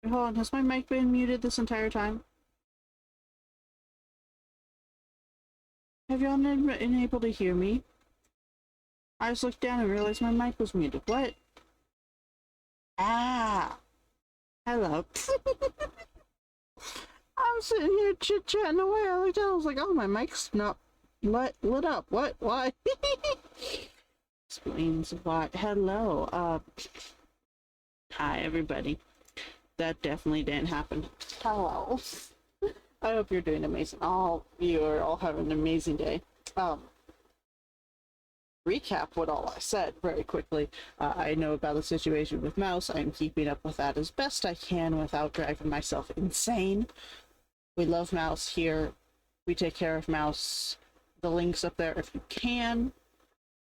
Hold on, has my mic been muted this entire time? Have y'all been able to hear me? I just looked down and realized my mic was muted. What? Ah! Hello. I'm sitting here chit-chatting away. I looked down, I was like, oh, my mic's not lit up. What? Why? Explains why. Hello. Hi, everybody. That definitely didn't happen. Hello. I hope you're doing amazing. All you are all having an amazing day. Recap what all I said very quickly. I know about the situation with Mouse. I'm keeping up with that as best I can without driving myself insane. We love Mouse here. We take care of Mouse. The link's up there. If you can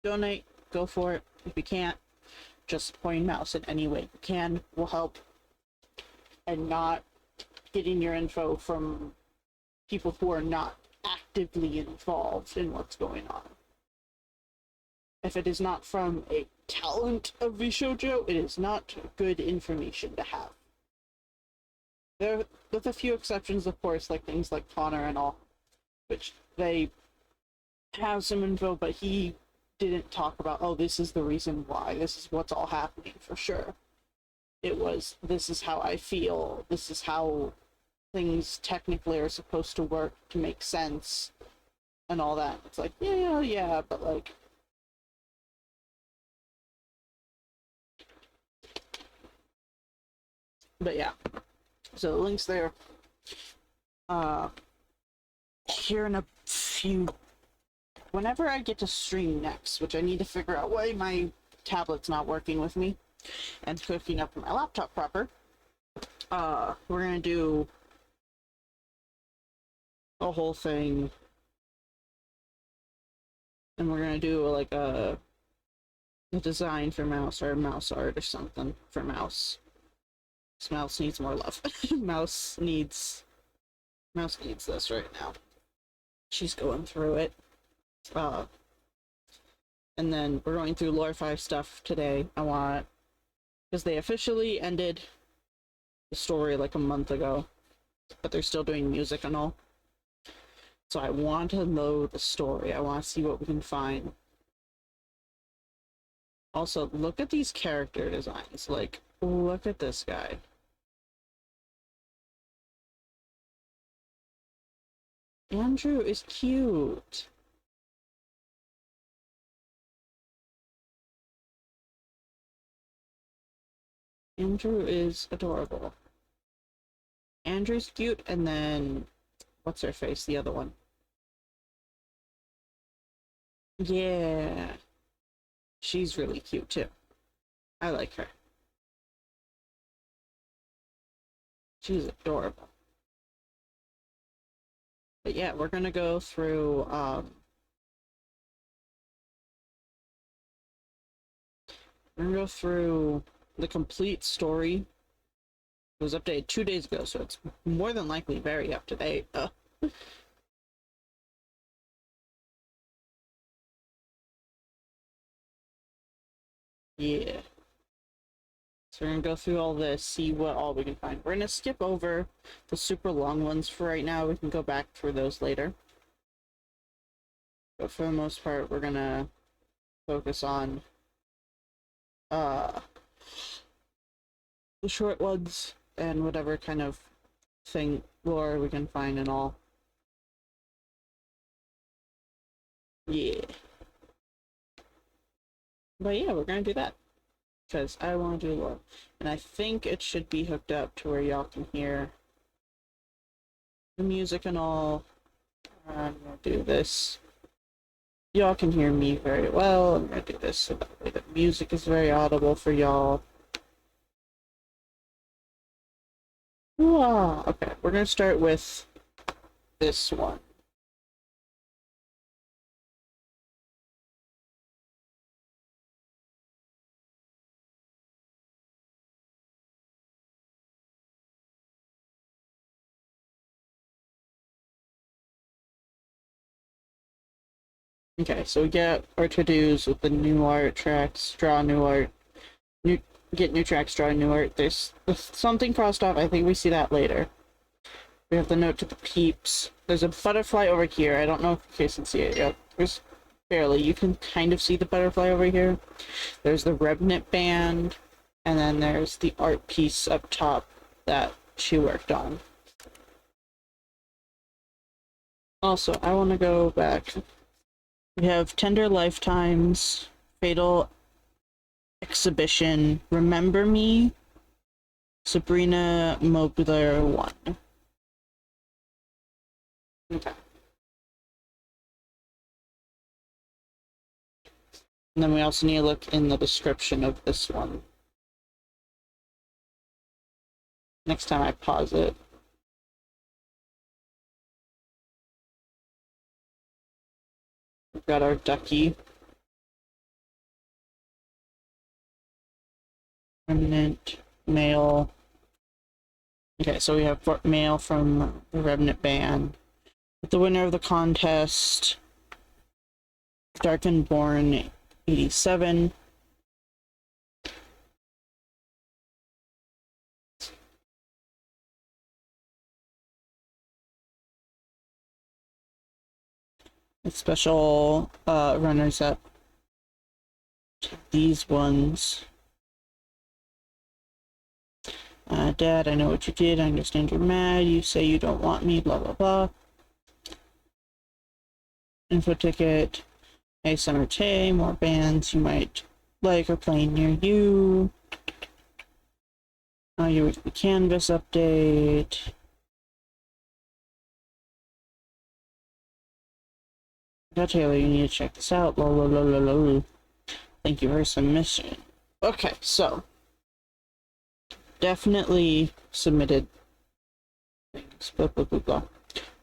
donate, go for it. If you can't, just supporting Mouse in any way you can will help. And not getting your info from people who are not actively involved in what's going on. If it is not from a talent of VShojo, it is not good information to have. There, with a few exceptions, of course, like things like Connor and all, which they have some info, but he didn't talk about, oh, this is the reason why, this is what's all happening for sure. It was, this is how I feel, this is how things technically are supposed to work to make sense, and all that. It's like, yeah, but like, but yeah, so the link's there. Here in a few, whenever I get to stream next, which I need to figure out why my tablet's not working with me and hooking up my laptop proper, we're gonna do a whole thing, and we're gonna do like a design for Mouse, or mouse art or something for Mouse. Mouse needs more love. Mouse needs this right now. She's going through it. And then we're going through Lore 5 stuff today. I want, because they officially ended the story like a month ago, but they're still doing music and all. So I want to know the story. I want to see what we can find. Also, look at these character designs. Like, look at this guy. Andrew is cute. Andrew is adorable. Andrew's cute, and then what's her face? The other one. Yeah. She's really cute too. I like her. She's adorable. But yeah, we're gonna go through the complete story. It was updated 2 days ago, so it's more than likely very up to date. Yeah. So we're gonna go through all this, see what all we can find. We're gonna skip over the super long ones for right now. We can go back through those later. But for the most part, we're gonna focus on the short ones and whatever kind of thing lore we can find and all. Yeah. But yeah, we're gonna do that. Because I want to do lore. And I think it should be hooked up to where y'all can hear the music and all. I'm gonna do this. Y'all can hear me very well. I'm gonna do this so that way the music is very audible for y'all. Okay, we're gonna start with this one. Okay, so we get our to-dos with the new art tracks, draw new art, Get new tracks, draw new art. There's something crossed off. I think we see that later. We have the note to the peeps. There's a butterfly over here. I don't know if you guys can see it yet. There's barely. You can kind of see the butterfly over here. There's the remnant band. And then there's the art piece up top that she worked on. Also, I want to go back. We have Tender Lifetimes, Fatal Exhibition, Remember Me, Sabrina Mobler 1. Okay. And then we also need to look in the description of this one. Next time I pause it. We've got our ducky. Remnant, male. Okay, so we have male from the Remnant Band. The winner of the contest, Darkened Born 87. Special runners up. These ones. Dad, I know what you did. I understand you're mad. You say you don't want me, blah, blah, blah. Info ticket. Hey, Summer Tay, more bands you might like are playing near you. Your weekly canvas update. Yeah, Taylor, you need to check this out. Thank you for submission. Okay, so definitely submitted things. Blah, blah, blah, blah.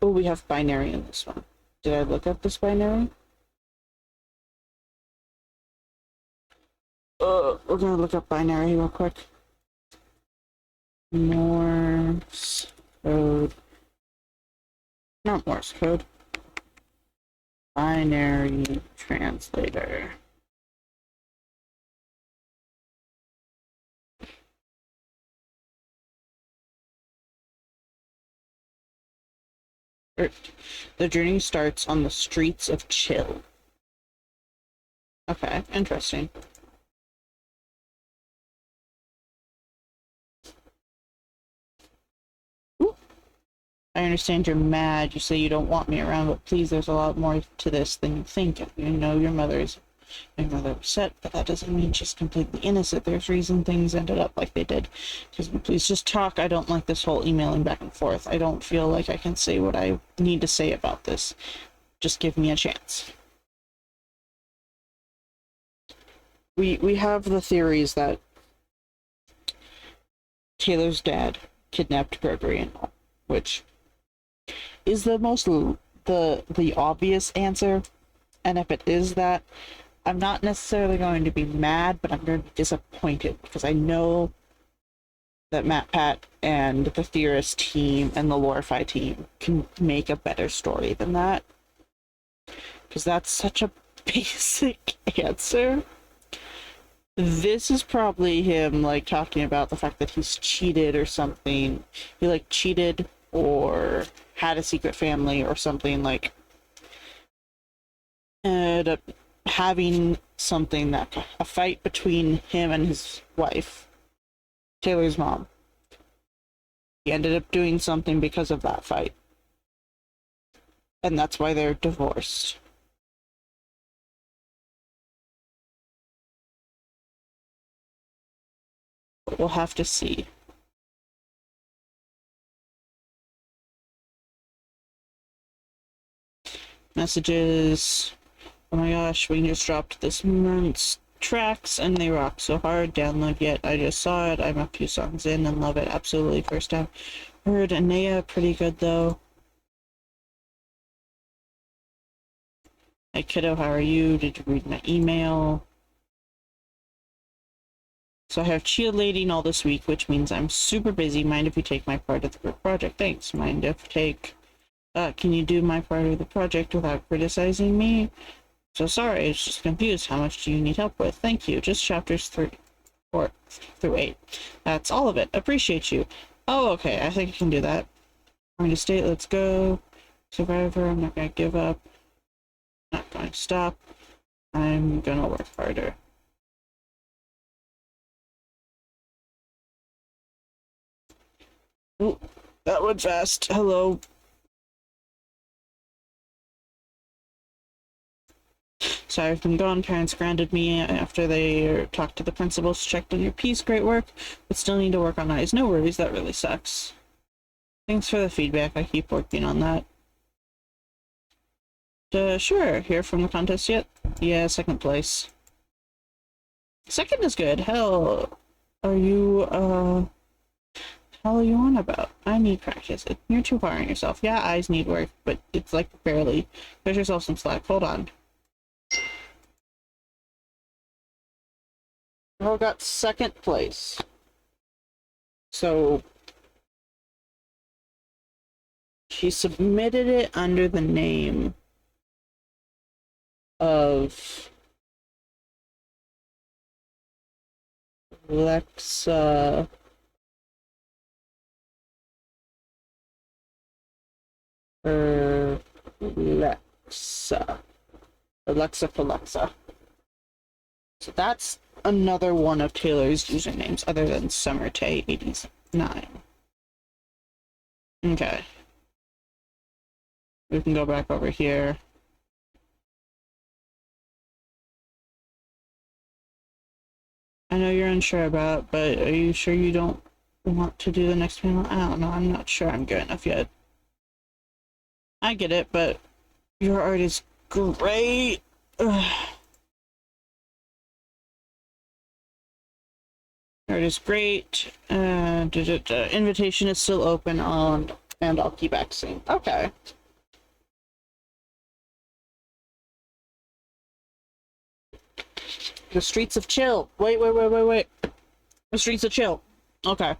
Oh, we have binary in this one. Did I look up this binary? We're gonna look up binary real quick. Morse code. Not Morse code. Binary translator. The journey starts on the streets of Chill. Okay, interesting. Ooh. I understand you're mad. You say you don't want me around, but please, there's a lot more to this than you think. You know your mother's upset, but that doesn't mean she's completely innocent. There's reason things ended up like they did. Please just talk. I don't like this whole emailing back and forth. I don't feel like I can say what I need to say about this. Just give me a chance. We have the theories that Taylor's dad kidnapped Gregory and all, which is the most the obvious answer. And if it is that, I'm not necessarily going to be mad, but I'm going to be disappointed because I know that MatPat and the Theorist team and the Lorify team can make a better story than that. Because that's such a basic answer. This is probably him, like, talking about the fact that he's cheated or something. He, like, cheated or had a secret family or something, like, ended up having something that a fight between him and his wife, Taylor's mom. He ended up doing something because of that fight. And that's why they're divorced. But we'll have to see. Messages. Oh my gosh, we just dropped this month's tracks and they rock so hard. Download yet. I just saw it. I'm a few songs in and love it. Absolutely. First time heard Anea. Pretty good though. Hey kiddo, how are you? Did you read my email? So I have cheerleading all this week, which means I'm super busy. Mind if we take my part of the group project? Thanks. Mind if take... can you do my part of the project without criticizing me? So sorry, I was just confused. How much do you need help with? Thank you. Just chapters 3. 4 through 8. That's all of it. Appreciate you. Oh, okay. I think I can do that. I'm going to state, let's go. Survivor, I'm not going to give up. Not going to stop. I'm going to work harder. Ooh, that went fast. Hello. Sorry, I've been gone. Parents grounded me after they talked to the principals, checked on your piece. Great work, but still need to work on eyes. No worries, that really sucks. Thanks for the feedback. I keep working on that. Sure. Hear from the contest yet? Yeah, second place. Second is good. Hell, are you, hell are you on about? I need practice. You're too hard on yourself. Yeah, eyes need work, but it's like barely. There's yourself some slack. Hold on. Girl got second place. So she submitted it under the name of Alexa Alexa. So that's another one of Taylor's usernames other than SummerTay89. Okay. We can go back over here. I know you're unsure about, but are you sure you don't want to do the next panel? I don't know. I'm not sure I'm good enough yet. I get it, but your art is great. Ugh. Art is great. Invitation is still open on, and I'll keep accessing. Okay. The Streets of Chill. Wait. The Streets of Chill. Okay.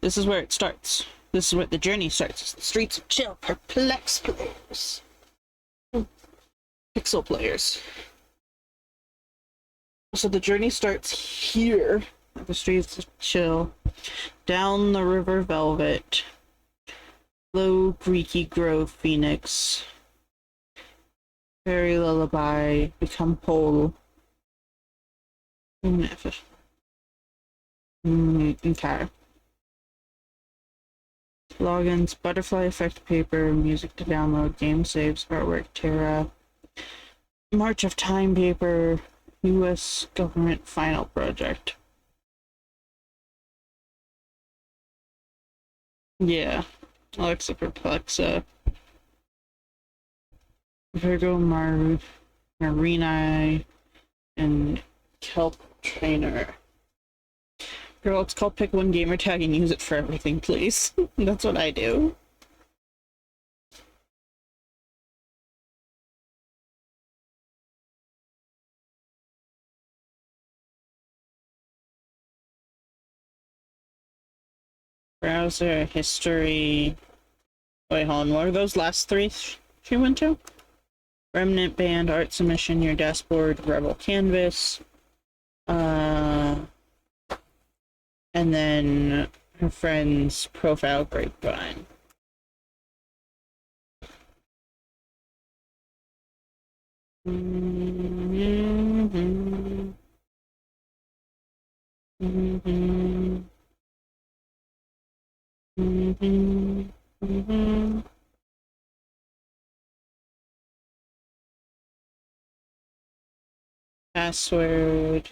This is where it starts. This is where the journey starts. It's the Streets of Chill. Perplex players. Pixel players. So the journey starts here. At the Streets of Chill. Down the River Velvet. Low Greeky Grove Phoenix. Fairy Lullaby. Become Whole. Okay. Logins, Butterfly Effect Paper, music to download, game saves, artwork, Terra, March of Time Paper, U.S. Government Final Project. Yeah. Alexa Perplexa. Virgo Marina and Kelp Trainer. Girl, it's called pick one gamer tag and use it for everything, please. That's what I do. Browser, history. Wait, hold on. What are those last three she went to? Remnant Band, Art Submission, Your Dashboard, Rebel Canvas. And then her friend's profile Grapevine. Password.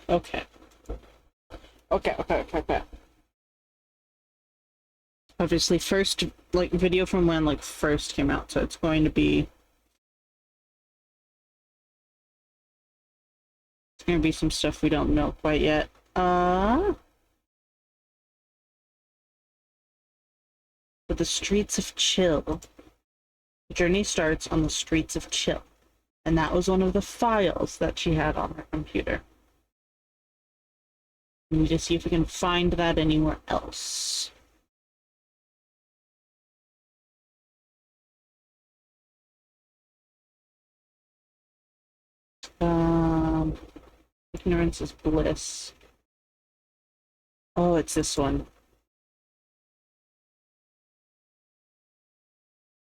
Okay. Okay. obviously first like video from when like first came out, so it's going to be some stuff we don't know quite yet. But the streets of Chill. The journey starts on the streets of Chill, and that was one of the files that she had on her computer. We need to see if we can find that anywhere else. Ignorance is bliss. Oh, it's this one.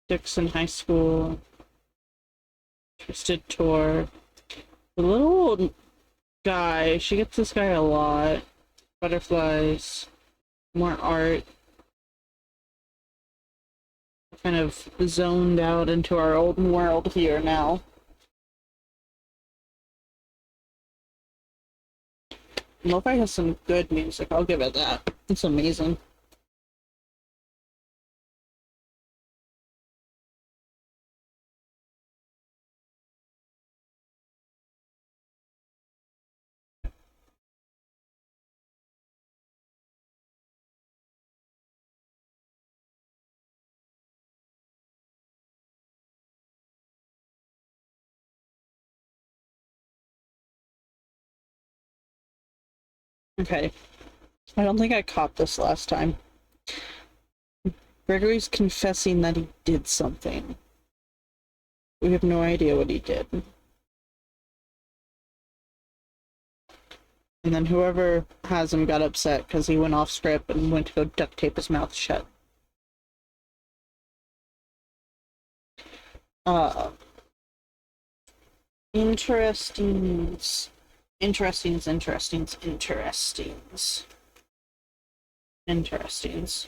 Dixon High School. Twisted Tour. The little old guy. She gets this guy a lot. Butterflies. More art. Kind of zoned out into our old world here now. Lo-fi has some good music, I'll give it that. It's amazing. Okay. I don't think I caught this last time. Gregory's confessing that he did something. We have no idea what he did. And then whoever has him got upset because he went off script and went to go duct tape his mouth shut. Interestings.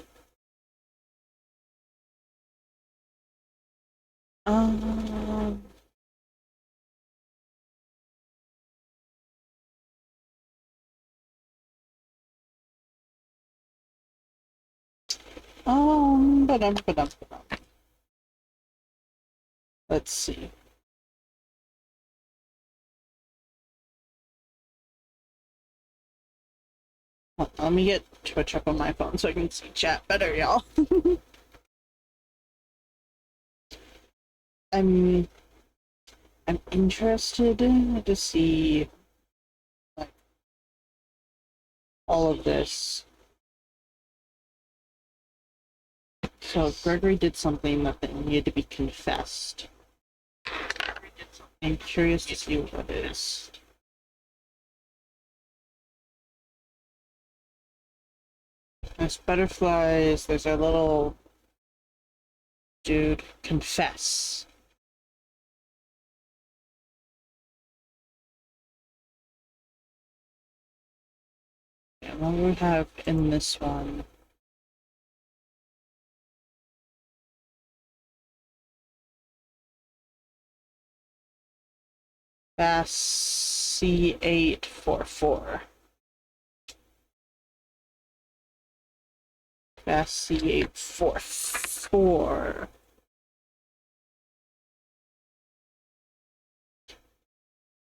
Um, ba-dum. Let's see. Let me get Twitch up on my phone so I can see chat better, y'all. I'm interested to see like all of this. So Gregory did something that needed to be confessed. I'm curious to see what it is. There's butterflies, there's a little dude. Confess. And what do we have in this one? Bass C844. Bass C844.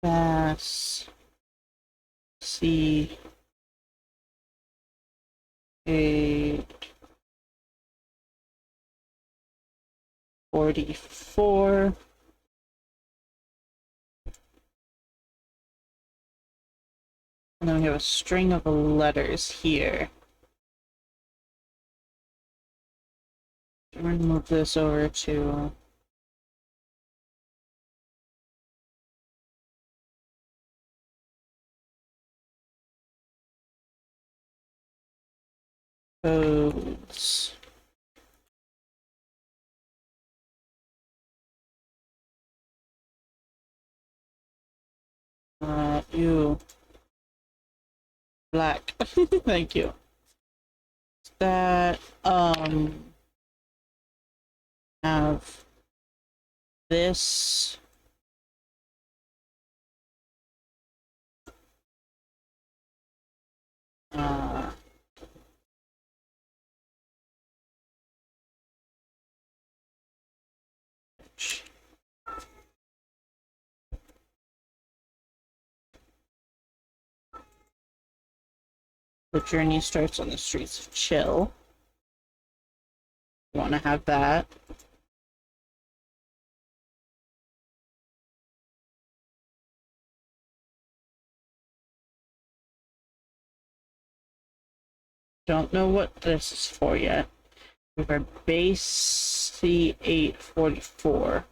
Bass C844. And then we have a string of letters here. We're going to move this over to codes. You black. Thank you. That have this language. The journey starts on the streets of Chill. You want to have that. Don't know what this is for yet. We have our base C844.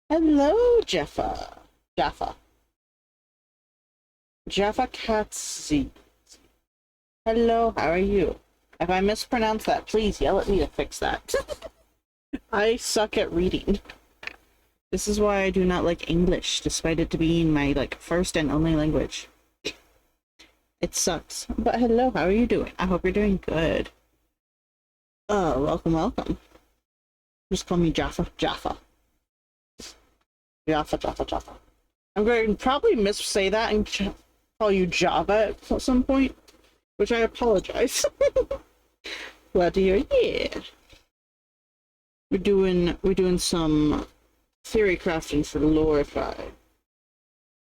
Hello, Jaffa. Jaffa Katzi. Hello, how are you? If I mispronounce that, please yell at me to fix that. I suck at reading. This is why I do not like English, despite it being my, like, first and only language. It sucks. But hello, how are you doing? I hope you're doing good. Welcome, welcome. Just call me Jaffa. Jaffa. I'm going to probably missay that and call you Java at some point, which I apologize. Glad to hear. Yeah. We're doing some theory crafting for Lorify.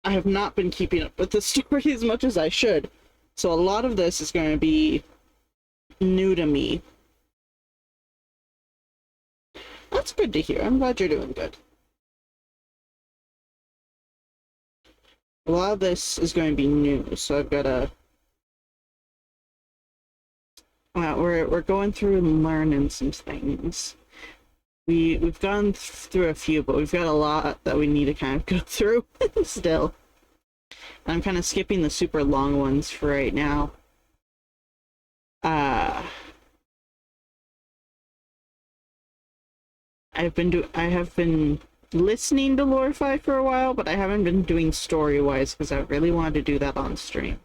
I have not been keeping up with the story as much as I should, so a lot of this is going to be new to me. That's good to hear. I'm glad you're doing good. A lot of this is going to be new, so I've got to... we're going through and learning some things. We've gone through a few, but we've got a lot that we need to kind of go through still. I'm kind of skipping the super long ones for right now. I have been listening to Lorify for a while, but I haven't been doing story-wise because I really wanted to do that on stream.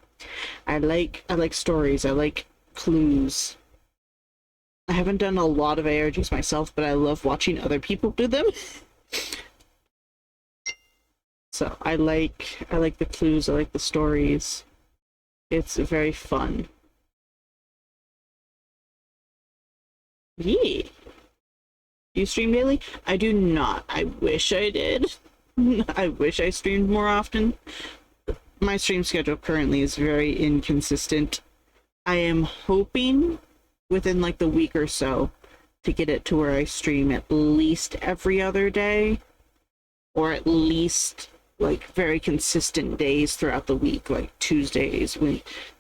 I like stories. I like clues. I haven't done a lot of ARGs myself, but I love watching other people do them. So I like the clues. I like the stories. It's very fun. Yeah. Do you stream daily? I do not. I wish I did. I wish I streamed more often. My stream schedule currently is very inconsistent. I am hoping within like the week or so to get it to where I stream at least every other day, or at least like very consistent days throughout the week, like Tuesdays,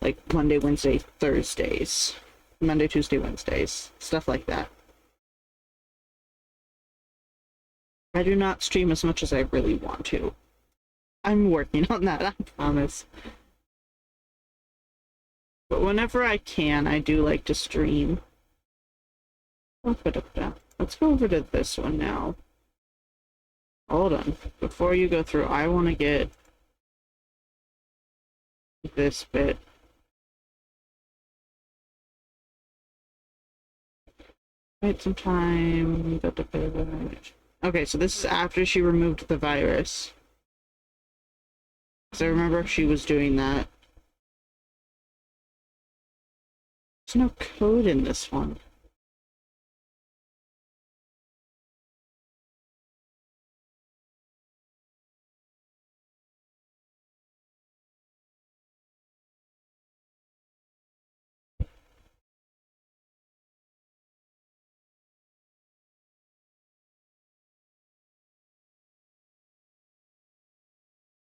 like Monday, Wednesday, Thursdays, Monday, Tuesday, Wednesdays, stuff like that. I do not stream as much as I really want to. I'm working on that, I promise. But whenever I can, I do like to stream. Let's go over to this one now. Hold on. Before you go through, I want to get this bit. Wait some time. Okay, so this is after she removed the virus. Because I remember she was doing that. There's no code in this one.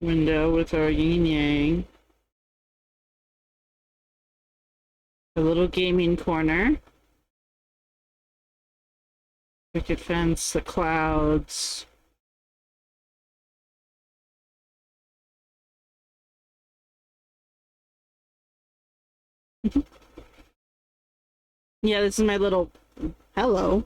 Window with our yin yang. A little gaming corner. Picket fence, the clouds. Yeah, this is my little hello.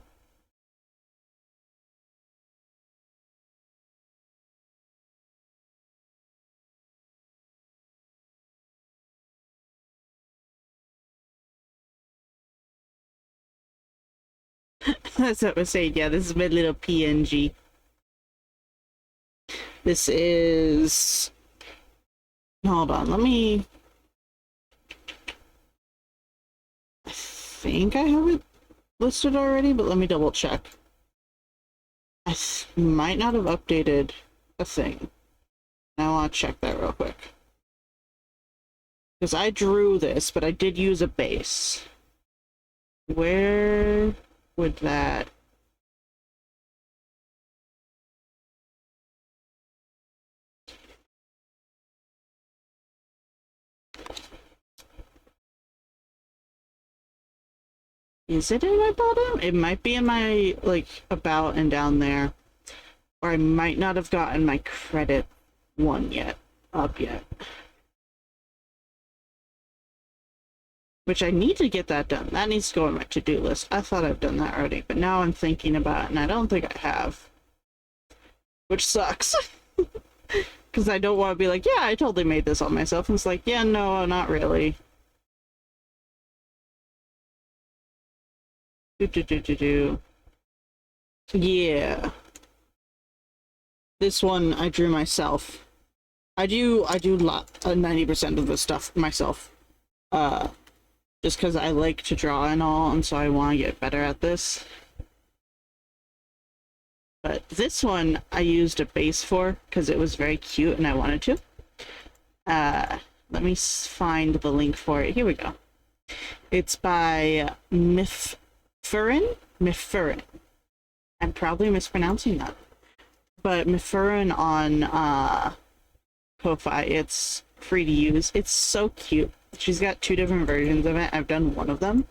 That's what I was saying. Yeah, this is my little PNG. This is... Hold on, let me... I think I have it listed already, but let me double check. I might not have updated a thing. I want to check that real quick. Because I drew this, but I did use a base. Where would that... Is it in my bottom? It might be in my, like, about and down there. Or I might not have gotten my credit one yet. Up yet. Which I need to get that done. That needs to go on my to-do list. I thought I've done that already, but now I'm thinking about it, and I don't think I have. Which sucks. Because I don't want to be like, yeah, I totally made this all myself. And it's like, yeah, no, not really. Yeah. This one I drew myself. I do 90% of the stuff myself. Just because I like to draw and all, and so I want to get better at this. But this one I used a base for because it was very cute and I wanted to. Let me find the link for it. Here we go. It's by Mifurin. I'm probably mispronouncing that. But Mifurin on Ko-Fi. It's free to use. It's so cute. She's got 2 different versions of it. I've done one of them.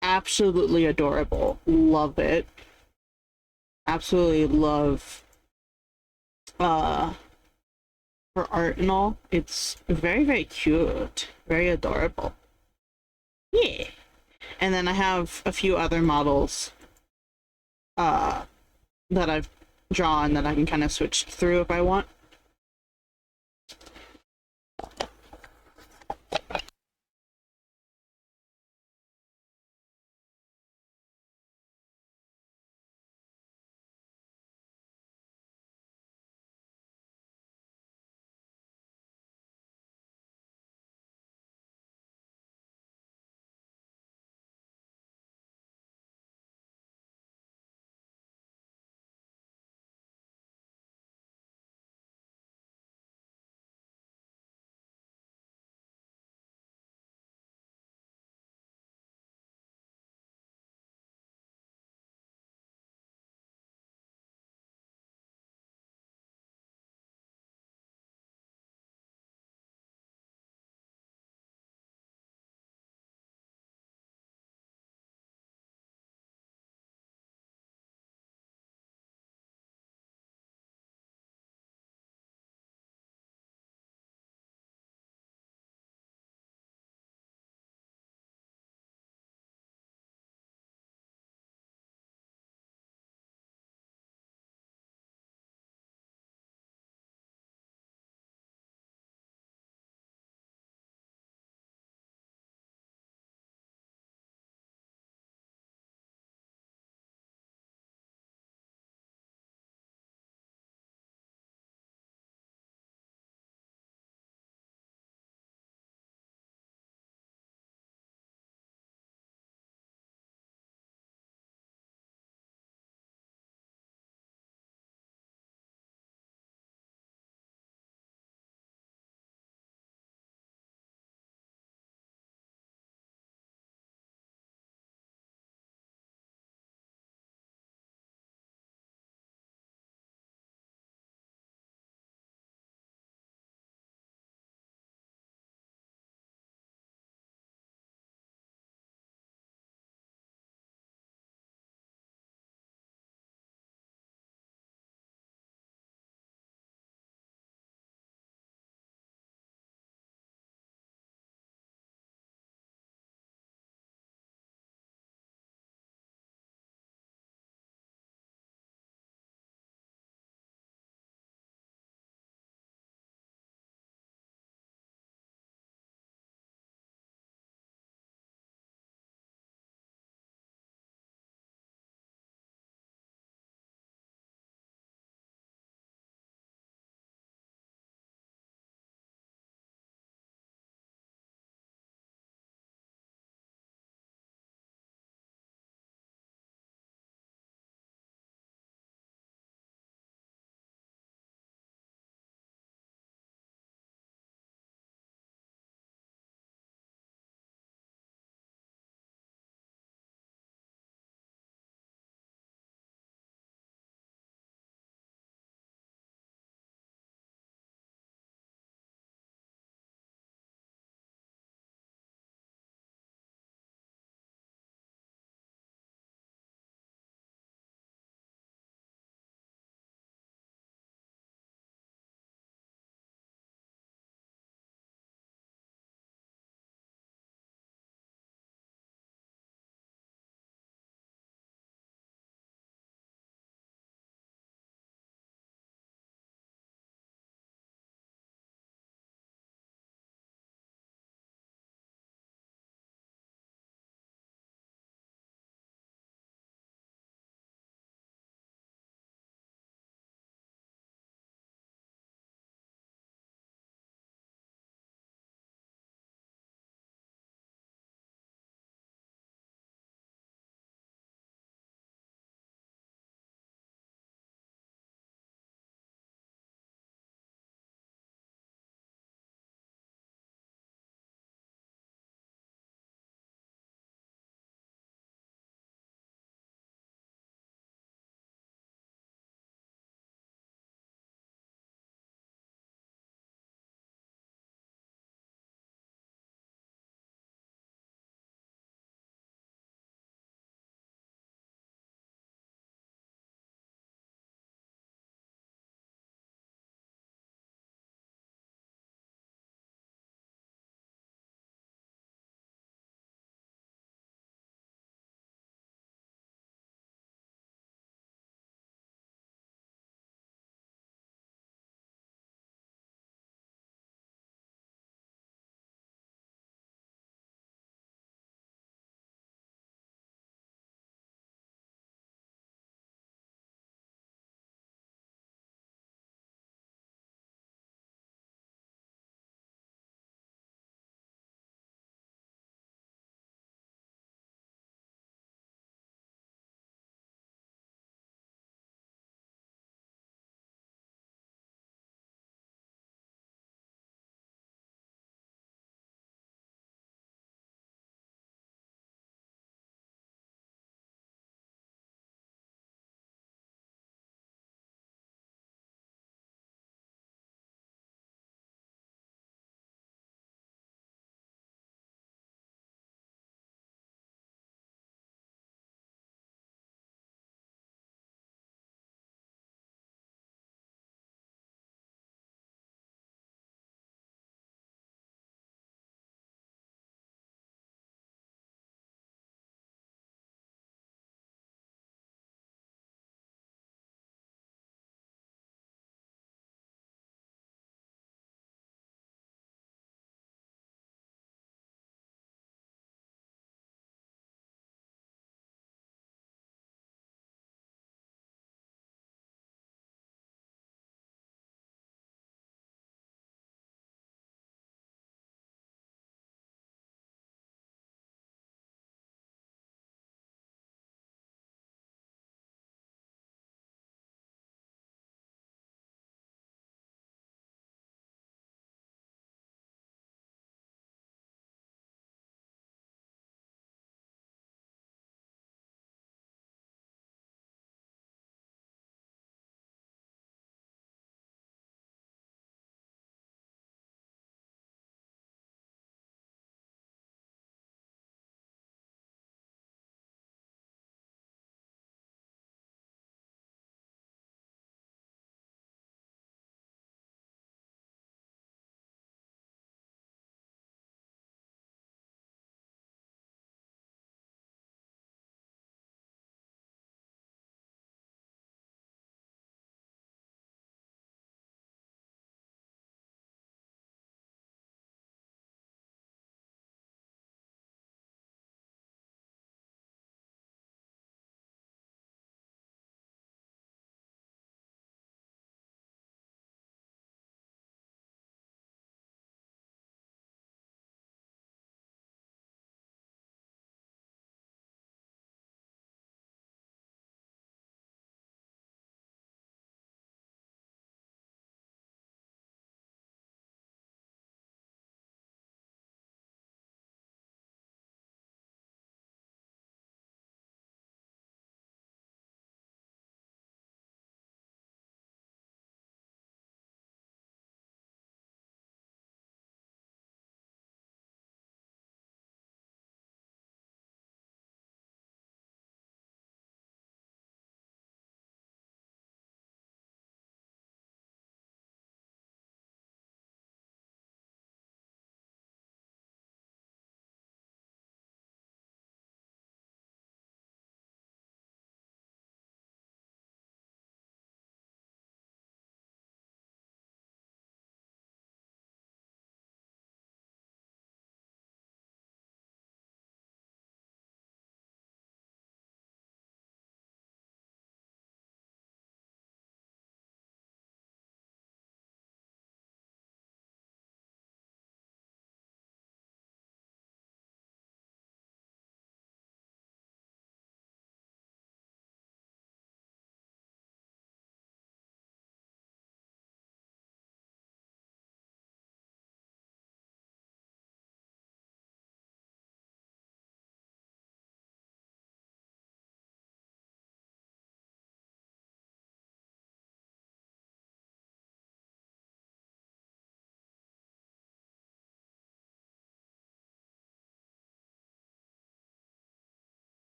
Absolutely adorable. Love it. Absolutely love her art and all. It's very, very cute. Very adorable. Yeah. And then I have a few other models that I've drawn that I can kind of switch through if I want.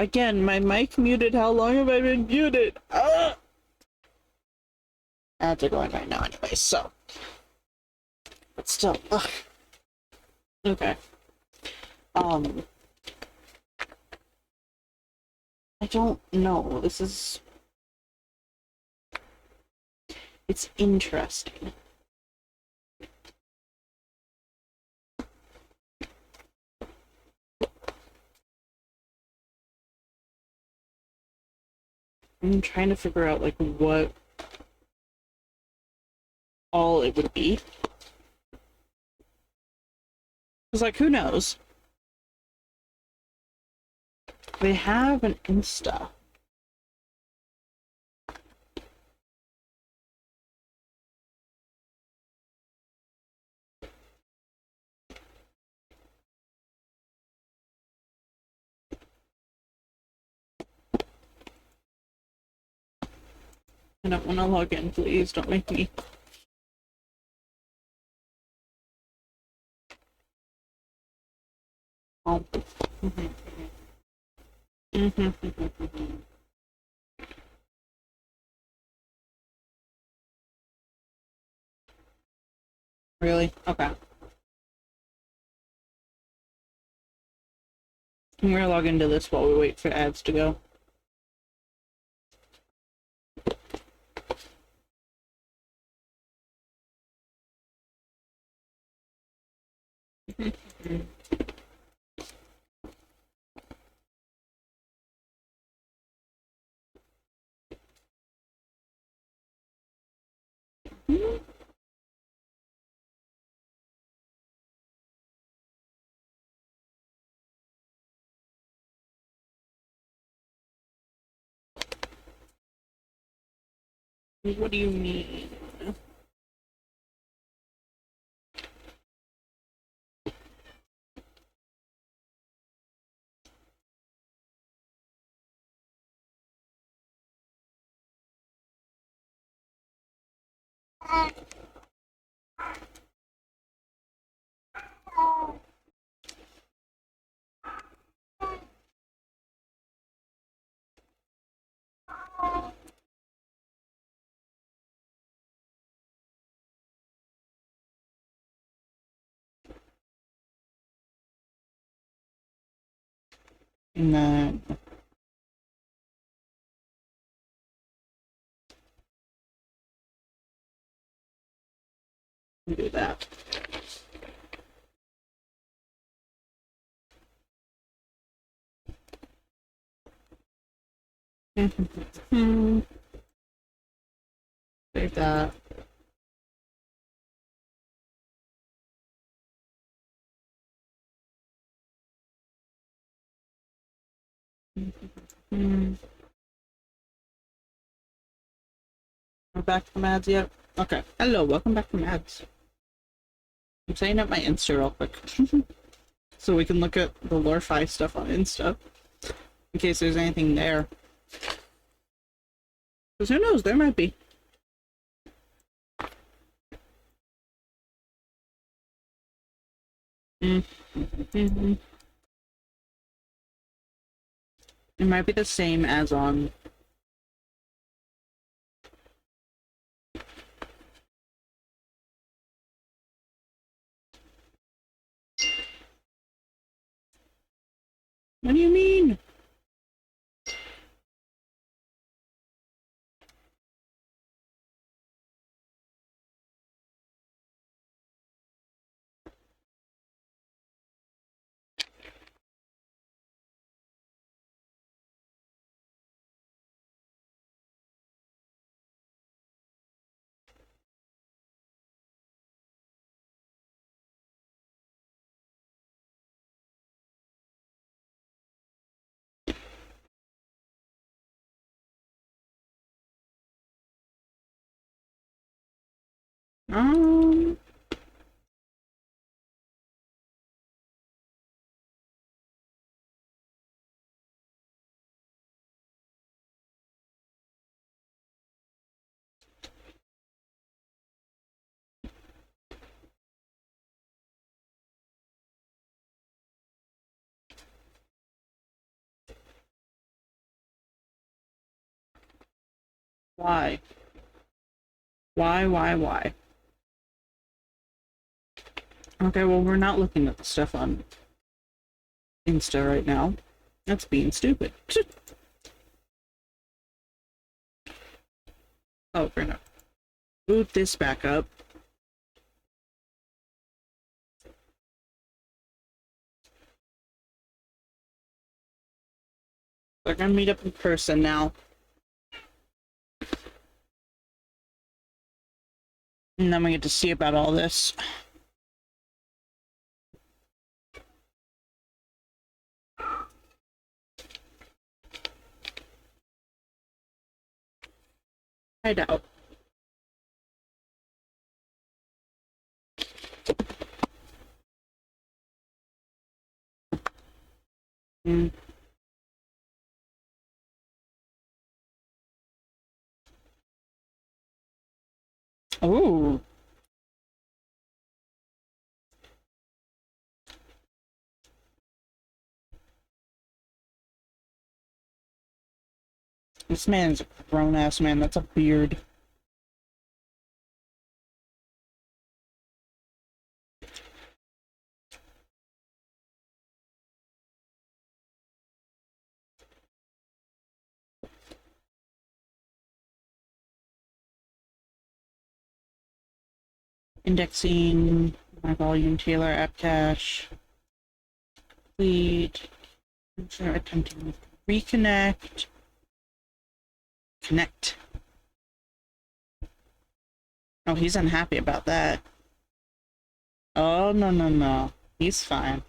Again, my mic muted. How long have I been muted? Ads are going right now anyway, so. But still, ugh. Okay. I don't know. This is... It's interesting. I'm trying to figure out, like, what all it would be. Because, like, who knows? They have an Insta. I don't want to log in, please. Don't make me. Oh. Really? Okay. I'm gonna log into this while we wait for ads to go. What do you mean? And then do that. Save that. We're back from ads yet? Okay. Hello, welcome back from ads. I'm setting up my Insta real quick. So we can look at the Lore-Fi stuff on Insta. In case there's anything there. Because who knows, there might be. It might be the same as on... What do you mean? Um... Why? Why? Okay, well, we're not looking at the stuff on Insta right now. That's being stupid. Oh, we're gonna boot this back up. We're gonna meet up in person now. And then we get to see about all this. I doubt. Mm. Oh. This man's a grown-ass man. That's a beard. Indexing, my volume, Taylor, app cache, complete, attempting to reconnect, connect. Oh, he's unhappy about that. Oh, no. He's fine.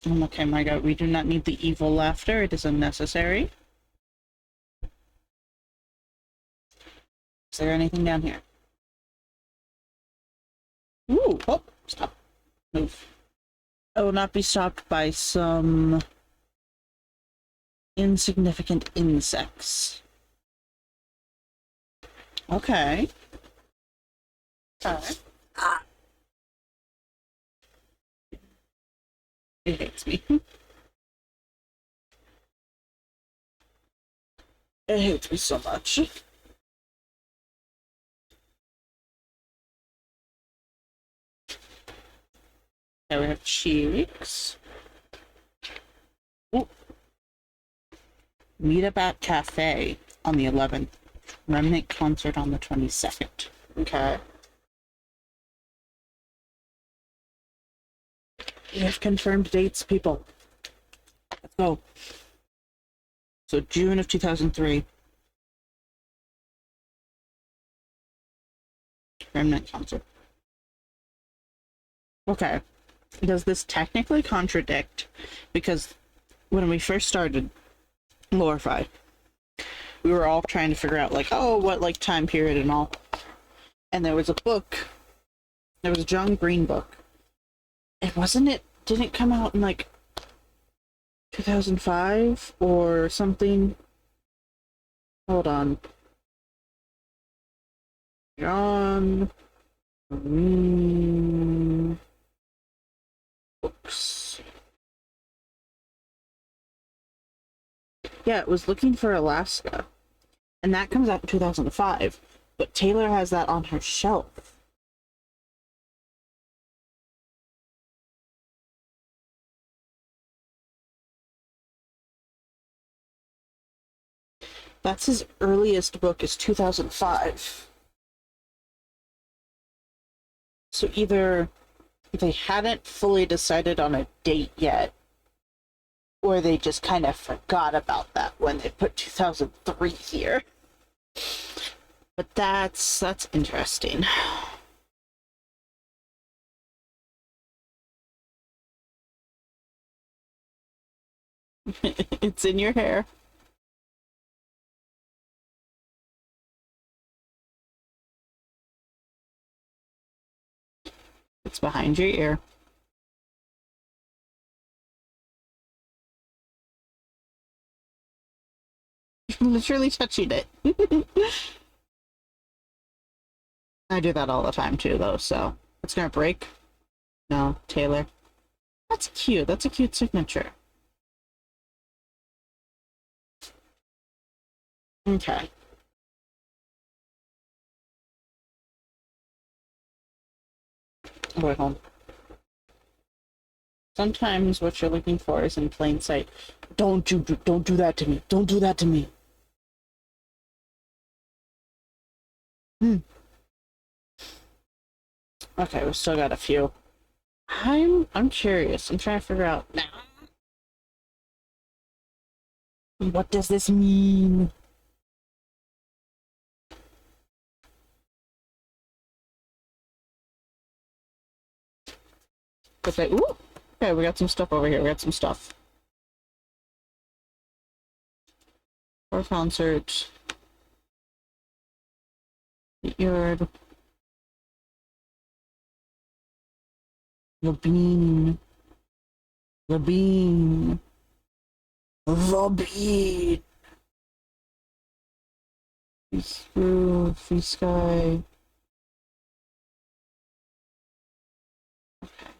Okay, my god, we do not need the evil laughter. It is unnecessary. Is there anything down here? Ooh, oh, stop. Move. I will not be stopped by some insignificant insects. Okay. Alright. Ah. It hates me. It hates me so much. Now we have cheeks. Ooh. Meet up at cafe on the 11th. Remnant concert on the 22nd. Okay. We have confirmed dates, people. Let's go. So June of 2003. Remnant concert. Okay. Does this technically contradict? Because when we first started Lorify, we were all trying to figure out, like, oh, what, like, time period and all. And there was a book. There was a John Green book. And didn't it come out in, like, 2005 or something? Hold on. John Green books. Yeah, it was Looking for Alaska. And that comes out in 2005. But Taylor has that on her shelf. That's his earliest book, is 2005. So either they hadn't fully decided on a date yet, or they just kind of forgot about that when they put 2003 here. But that's interesting. It's in your hair. It's behind your ear. You're literally touching it. I do that all the time too, though, so it's gonna break. No, Taylor. That's cute. That's a cute signature. Okay. Wait, hold on. Sometimes what you're looking for is in plain sight. Don't do that to me. Don't do that to me. Hmm. Okay, we still got a few. I'm curious. I'm trying to figure out what does this mean? But they, ooh, okay, we got some stuff over here. We got some stuff. For concert. Yard. The bean. The bean. The bean. Free screw. Free sky. Okay.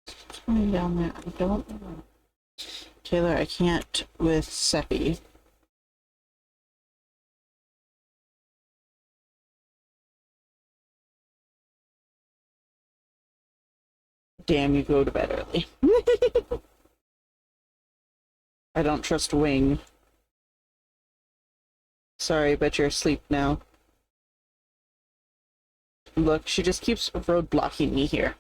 What's going down there? I don't know. Taylor, I can't with Seppi. Damn, you go to bed early. I don't trust Wing. Sorry, but you're asleep now. Look, she just keeps roadblocking me here.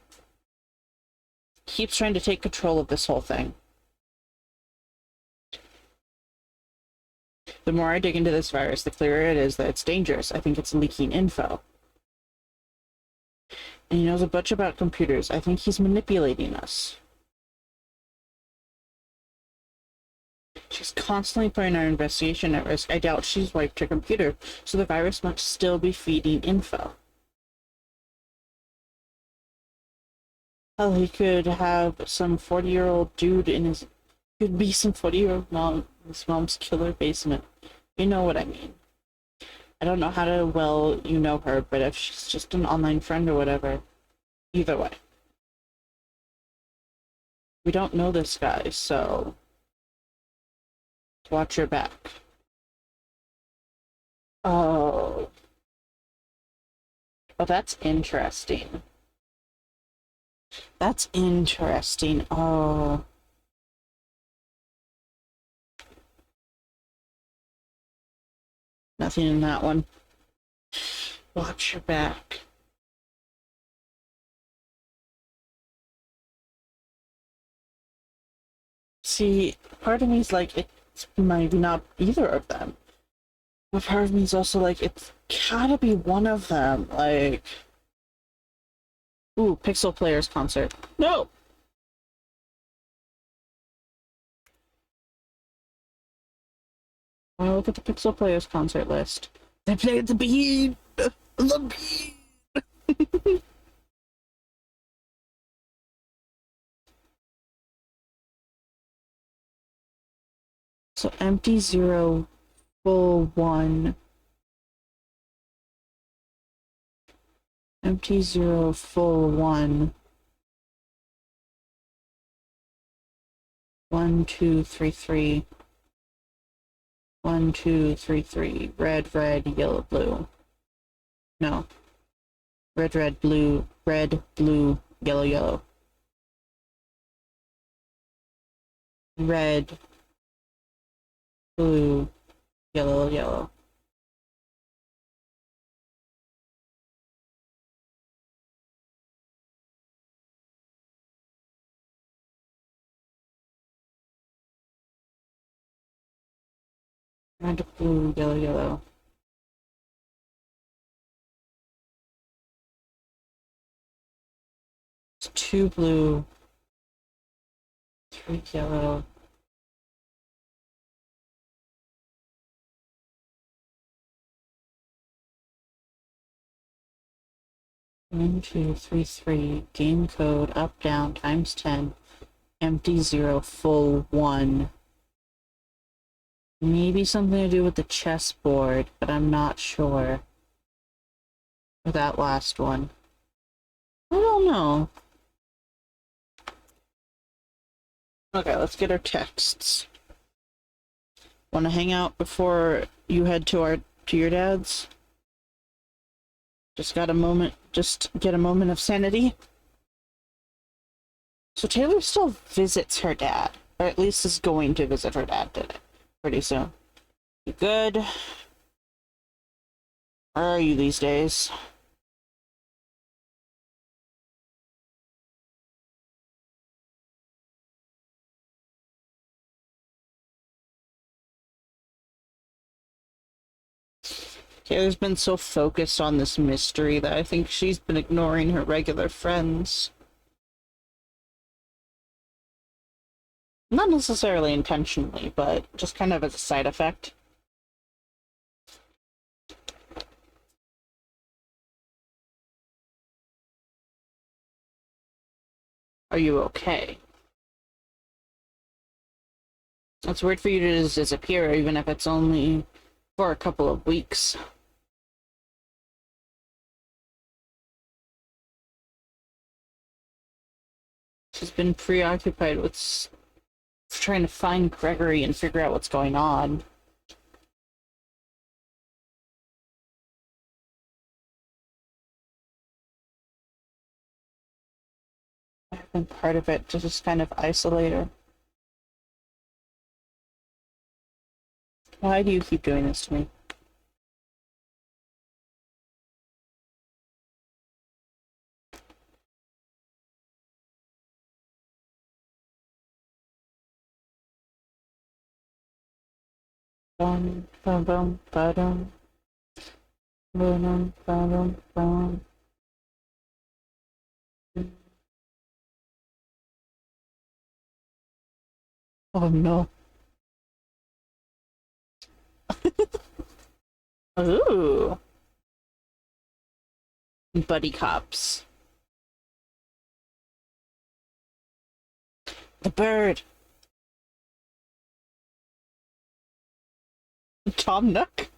Keeps trying to take control of this whole thing. The more I dig into this virus, the clearer it is that it's dangerous. I think it's leaking info. And he knows a bunch about computers. I think he's manipulating us. She's constantly putting our investigation at risk. I doubt she's wiped her computer, so the virus must still be feeding info. Hell, he could have some 40-year-old dude in his... Could be some 40-year-old mom, his mom's killer basement. You know what I mean. I don't know how well you know her, but if she's just an online friend or whatever, either way. We don't know this guy, so watch your back. Oh. Oh, that's interesting. That's interesting. Oh. Nothing in that one. Watch your back. See, part of me is like, it's maybe not either of them. But part of me is also like, it's gotta be one of them. Like, ooh, Pixel Players concert. No! Oh, look at the Pixel Players concert list. They played the bean! The bean! So empty 0, full 1. Empty 0, full 1. 1, 2, 3, 3. 1, 2, 3, 3. Red, red, yellow, blue. No. Red, red, blue. Red, blue, yellow, yellow. Red, blue, yellow, yellow. Red, blue, yellow, yellow. It's 2 blue, 3 yellow. One, 2, 3, 3. Game code up, down, times 10. Empty 0, full 1. Maybe something to do with the chessboard, but I'm not sure. Or that last one. I don't know. Okay, let's get our texts. Want to hang out before you head to your dad's? Just get a moment of sanity. So Taylor still visits her dad, or at least is going to visit her dad today, pretty soon. You good? Where are you these days? Taylor's been so focused on this mystery that I think she's been ignoring her regular friends. Not necessarily intentionally, but just kind of as a side effect. Are you okay? It's weird for you to just disappear, even if it's only for a couple of weeks. She's been preoccupied with trying to find Gregory and figure out what's going on. I've been part of it to just kind of isolate her. Why do you keep doing this to me? Bum, bum, bum, ba-dum. Ba-dum, ba-dum, bum. Oh no. Ooh. Buddy cops. The bird. Tom Nook.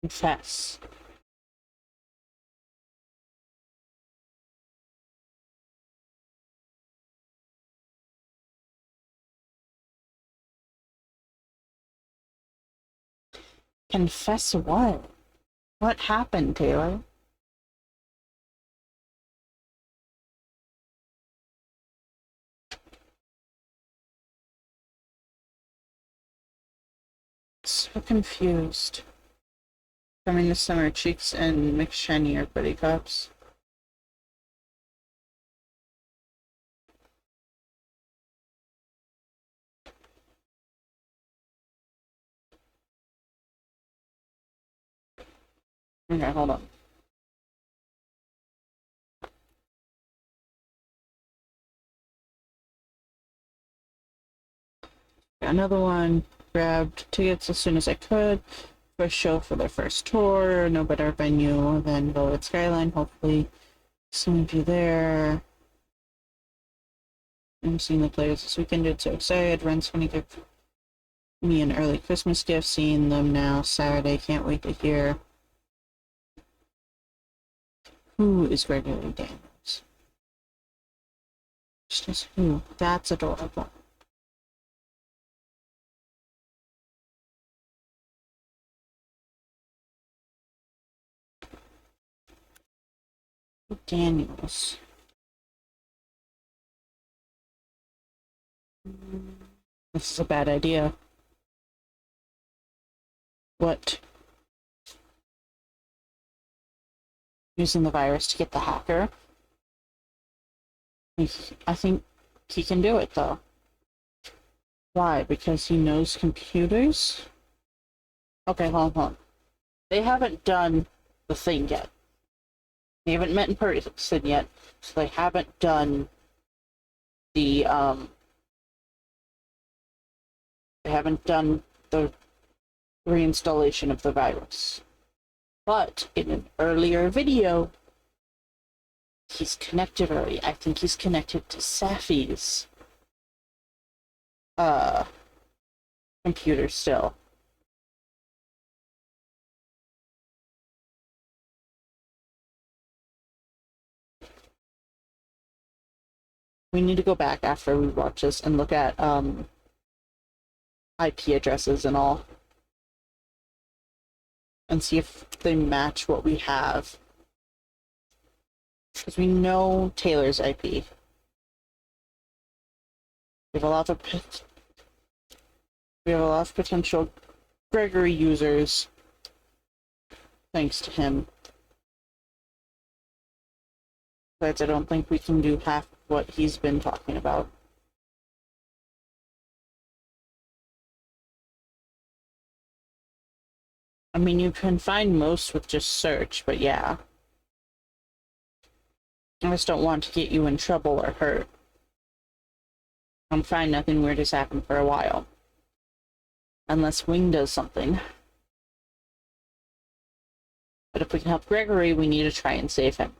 Confess. Confess what? What happened, Taylor? So confused. Coming this summer, Cheeks and McShiny are buddy cops. Okay, hold on. Got another one. Grabbed tickets as soon as I could for a show for their first tour. No better venue than Velvet Skyline. Hopefully, some of you there. I'm seeing the players this weekend. It's so excited. Rent's gonna give me an early Christmas gift. Seeing them now Saturday. Can't wait to hear. Who is Gregory Daniels? Just who? That's adorable. Daniels. This is a bad idea. What? Using the virus to get the hacker? I think he can do it, though. Why? Because he knows computers? Okay, hold on. They haven't done the thing yet. They haven't met in person yet, so they haven't done the, they haven't done the reinstallation of the virus. But in an earlier video, he's connected already. I think he's connected to Safi's computer still. We need to go back after we watch this and look at IP addresses and all, and see if they match what we have. Because we know Taylor's IP. We have a lot of potential Gregory users thanks to him. But I don't think we can do half what he's been talking about. I mean, you can find most with just search, but yeah. I just don't want to get you in trouble or hurt. I'm fine, nothing weird has happened for a while. Unless Wing does something. But if we can help Gregory, we need to try and save him.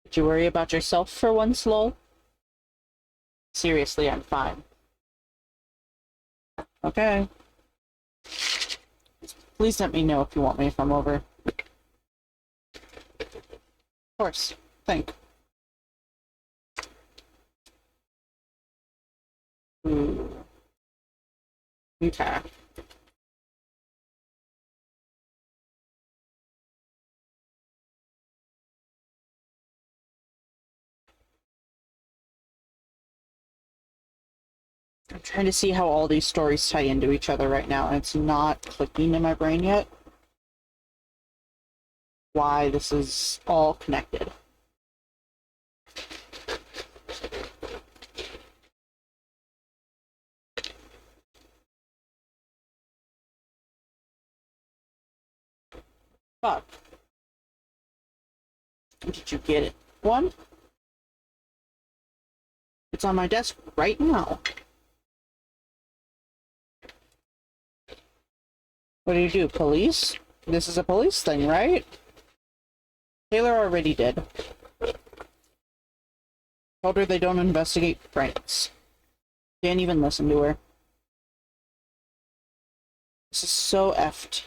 Did you worry about yourself for once, lol? Seriously, I'm fine. Okay. Please let me know if you want me if I'm over. Of course. Think. Ooh. Okay. I'm trying to see how all these stories tie into each other right now, and it's not clicking in my brain yet. Why this is all connected. Fuck. Did you get it? One? It's on my desk right now. What do you do? Police? This is a police thing, right? Taylor already did. Told her they don't investigate pranks. Can't even listen to her. This is so effed.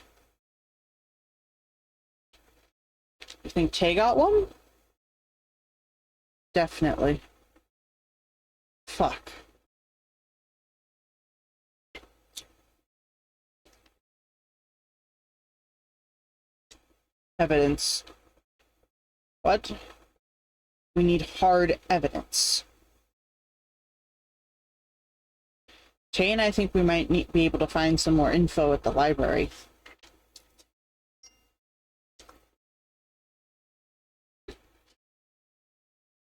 You think Tay got one? Definitely. Fuck. Evidence. What? We need hard evidence. Tay and I think we might be able to find some more info at the library.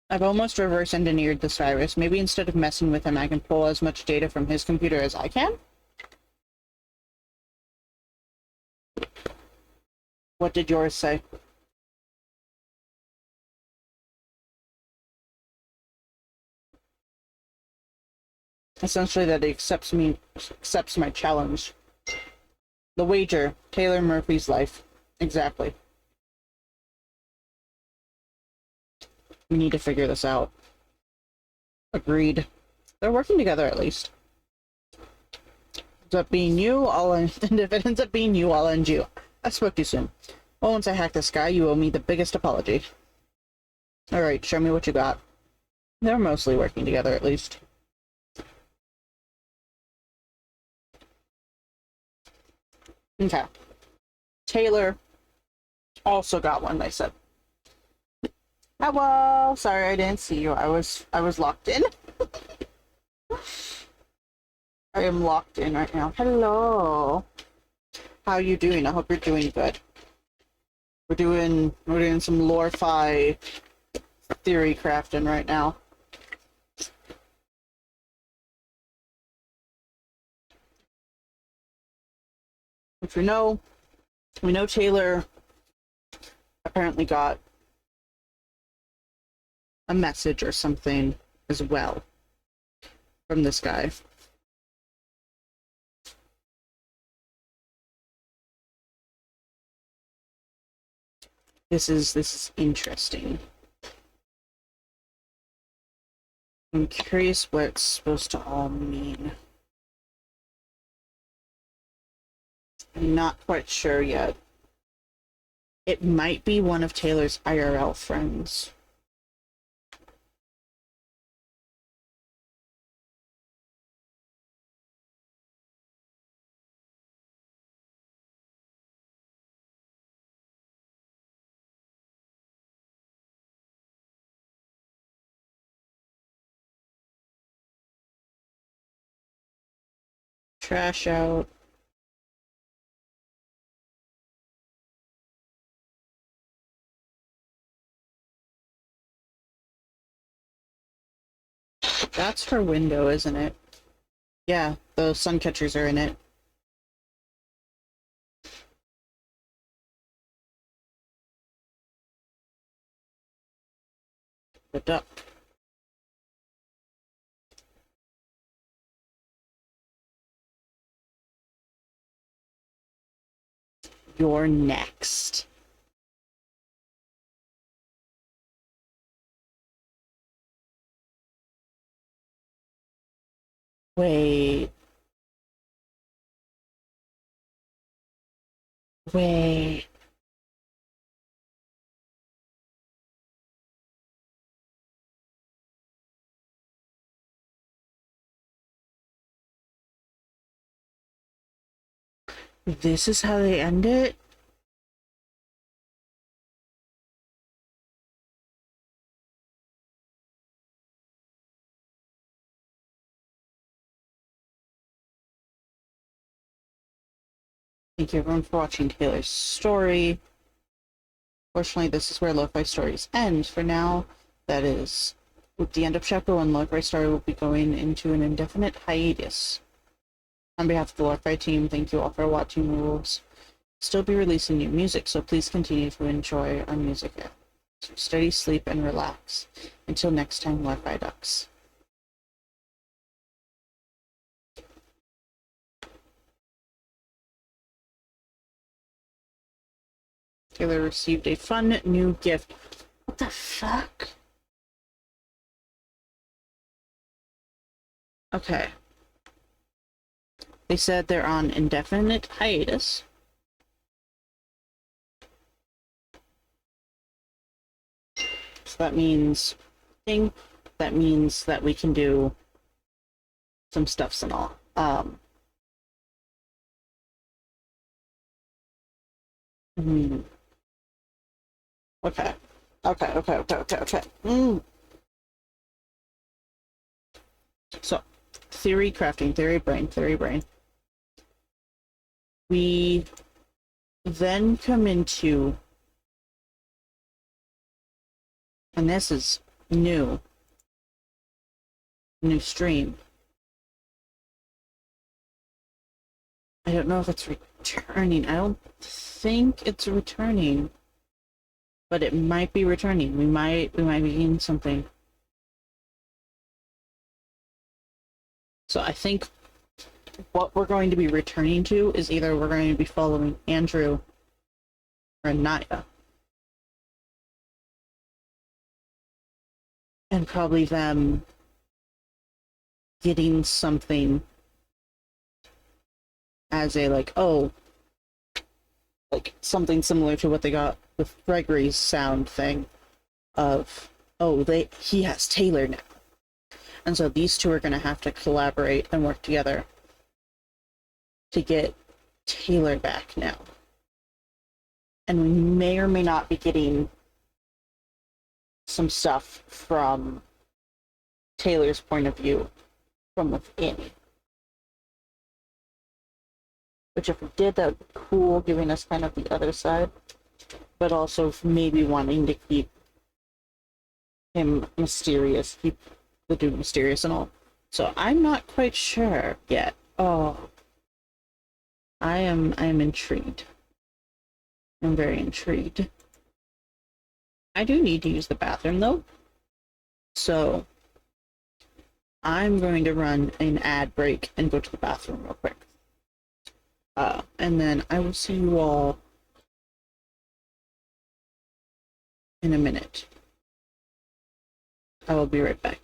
I've almost reverse engineered this virus. Maybe instead of messing with him, I can pull as much data from his computer as I can? What did yours say? Essentially that he accepts my challenge. The wager, Taylor Murphy's life. Exactly. We need to figure this out. Agreed. They're working together at least. Ends up being you, and if it ends up being you, I'll end you. I spoke too soon. Well, once I hack this guy, you owe me the biggest apology. Alright, show me what you got. They're mostly working together at least. Okay. Taylor also got one, they said. Hello! Sorry I didn't see you. I was locked in. I am locked in right now. Hello. How you doing? I hope you're doing good. We're doing some lore-fi theory crafting right now. Which we know Taylor apparently got a message or something as well from this guy. This is interesting. I'm curious what it's supposed to all mean. I'm not quite sure yet. It might be one of Taylor's IRL friends. Trash out. That's her window, isn't it? Yeah, the sun catchers are in it. The duck. You're next. Wait. Wait. This is how they end it? Thank you everyone for watching Taylor's story. Fortunately, this is where Lo-Fi Stories end. For now, that is. With the end of Chapter 1, Lo-Fi Story will be going into an indefinite hiatus. On behalf of the Lo-Fi team, thank you all for watching. We will still be releasing new music, so please continue to enjoy our music. So study, sleep, and relax. Until next time, Lo-Fi Ducks. Taylor received a fun new gift. What the fuck? Okay. They said they're on indefinite hiatus. So that means that we can do some stuffs and all. Okay. Okay. So, theory crafting, theory brain. We then come into, and this is new stream. I don't know if it's returning. I don't think it's returning, but it might be returning. We might be getting something. So I think what we're going to be returning to is either we're going to be following Andrew or Naya. And probably them getting something as a, like, oh, like something similar to what they got with Gregory's sound thing of, oh, he has Taylor now. And so these two are going to have to collaborate and work together to get Taylor back now. And we may or may not be getting some stuff from Taylor's point of view from within. Which if we did, that would be cool, giving us kind of the other side. But also maybe wanting to keep him mysterious, keep the dude mysterious and all. So I'm not quite sure yet. Oh, I am intrigued. I'm very intrigued. I do need to use the bathroom though. So I'm going to run an ad break and go to the bathroom real quick. And then I will see you all in a minute. I will be right back.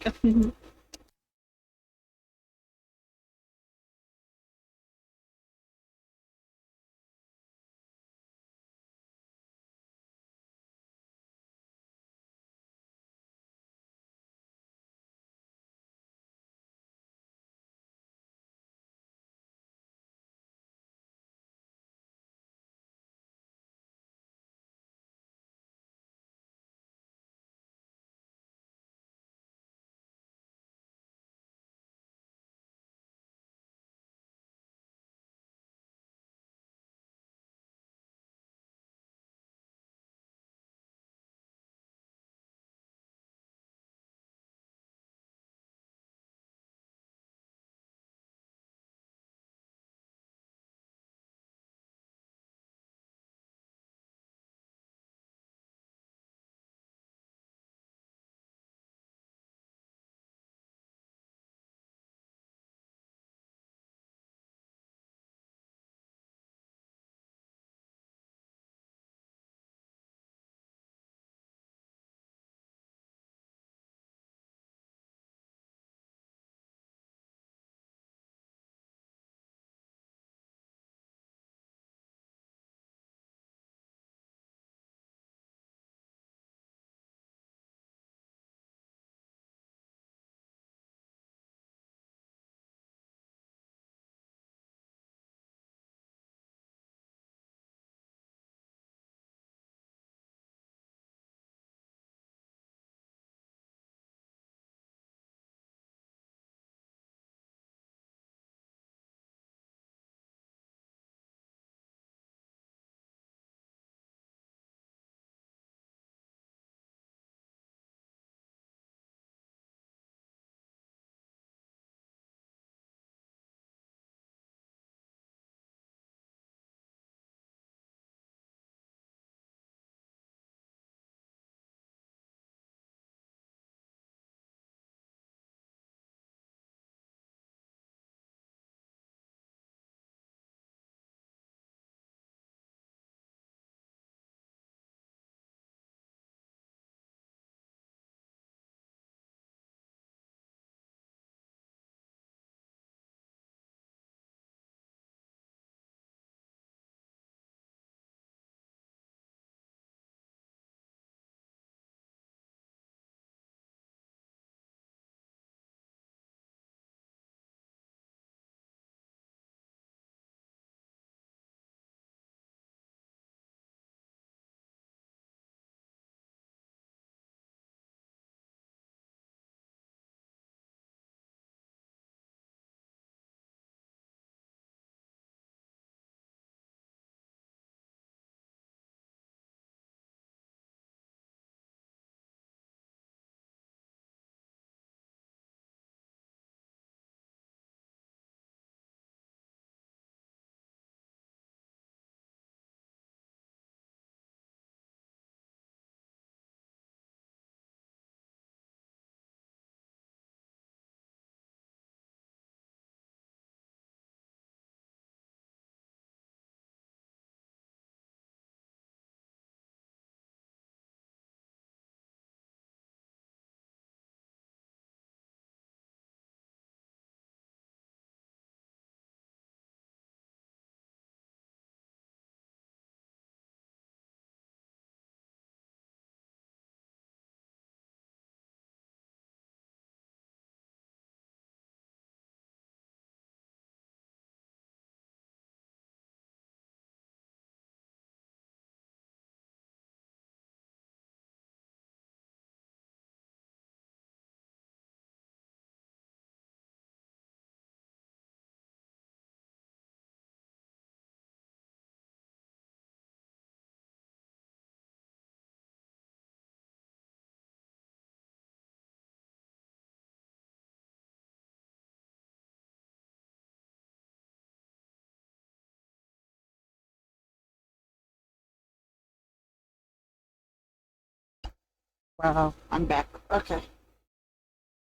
Wow, I'm back. Okay.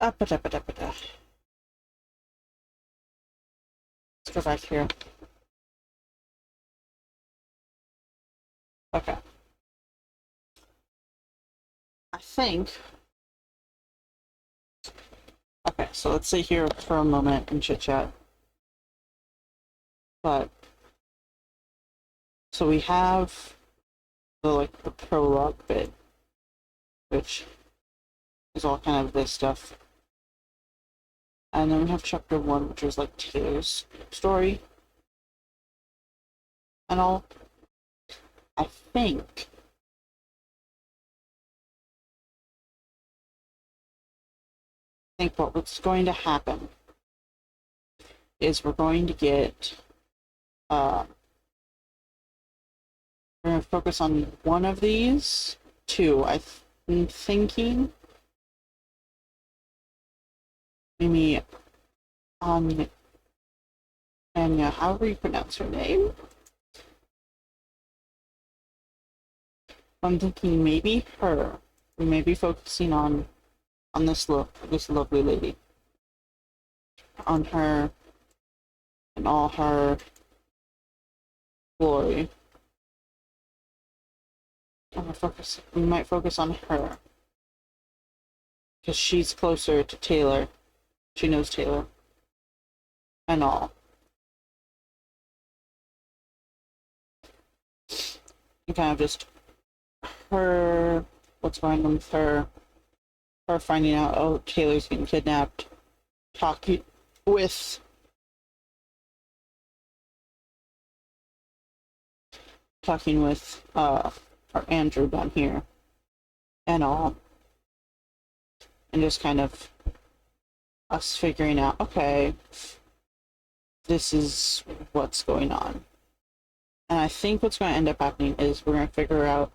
Up, up, up, up, up. Let's go back here. Okay. think. Okay, so let's sit here for a moment and chit chat. But so we have the prologue bit, which is all kind of this stuff. And then we have chapter 1, which is like Taylor's story and all. I think what's going to happen is we're going to get we're going to focus on one of these two. I'm thinking maybe on Anya, however you pronounce her name. I'm thinking maybe her. We may be focusing on this lovely lady, on her and all her glory. We might focus on her because she's closer to Taylor. She knows Taylor and all. And kind of just her, what's going on with her finding out, oh, Taylor's getting kidnapped, talking with our Andrew down here and all, and just kind of us figuring out, okay, this is what's going on. And I think what's going to end up happening is we're going to figure out,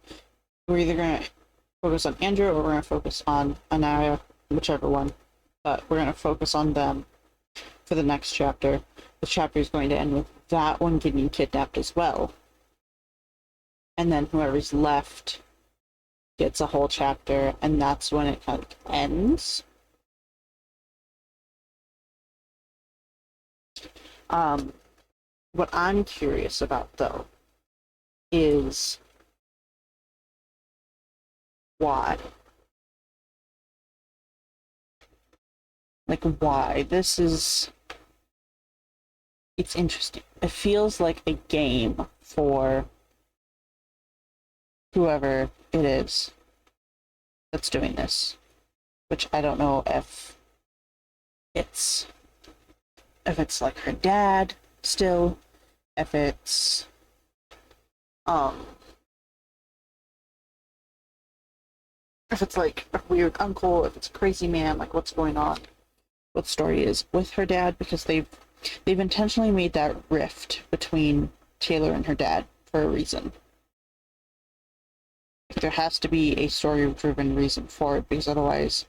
we're either going to focus on Andrew or we're going to focus on Anaya, whichever one, but we're going to focus on them for the next chapter. The chapter is going to end with that one getting kidnapped as well. And then whoever's left gets a whole chapter, and that's when it kind of ends. What I'm curious about, though, is why. Like, why? It's interesting. It feels like a game for whoever it is that's doing this, which I don't know if it's like her dad still, if it's like a weird uncle, if it's a crazy man, like what's going on, what the story is with her dad, because they've intentionally made that rift between Taylor and her dad for a reason. There has to be a story-driven reason for it, because otherwise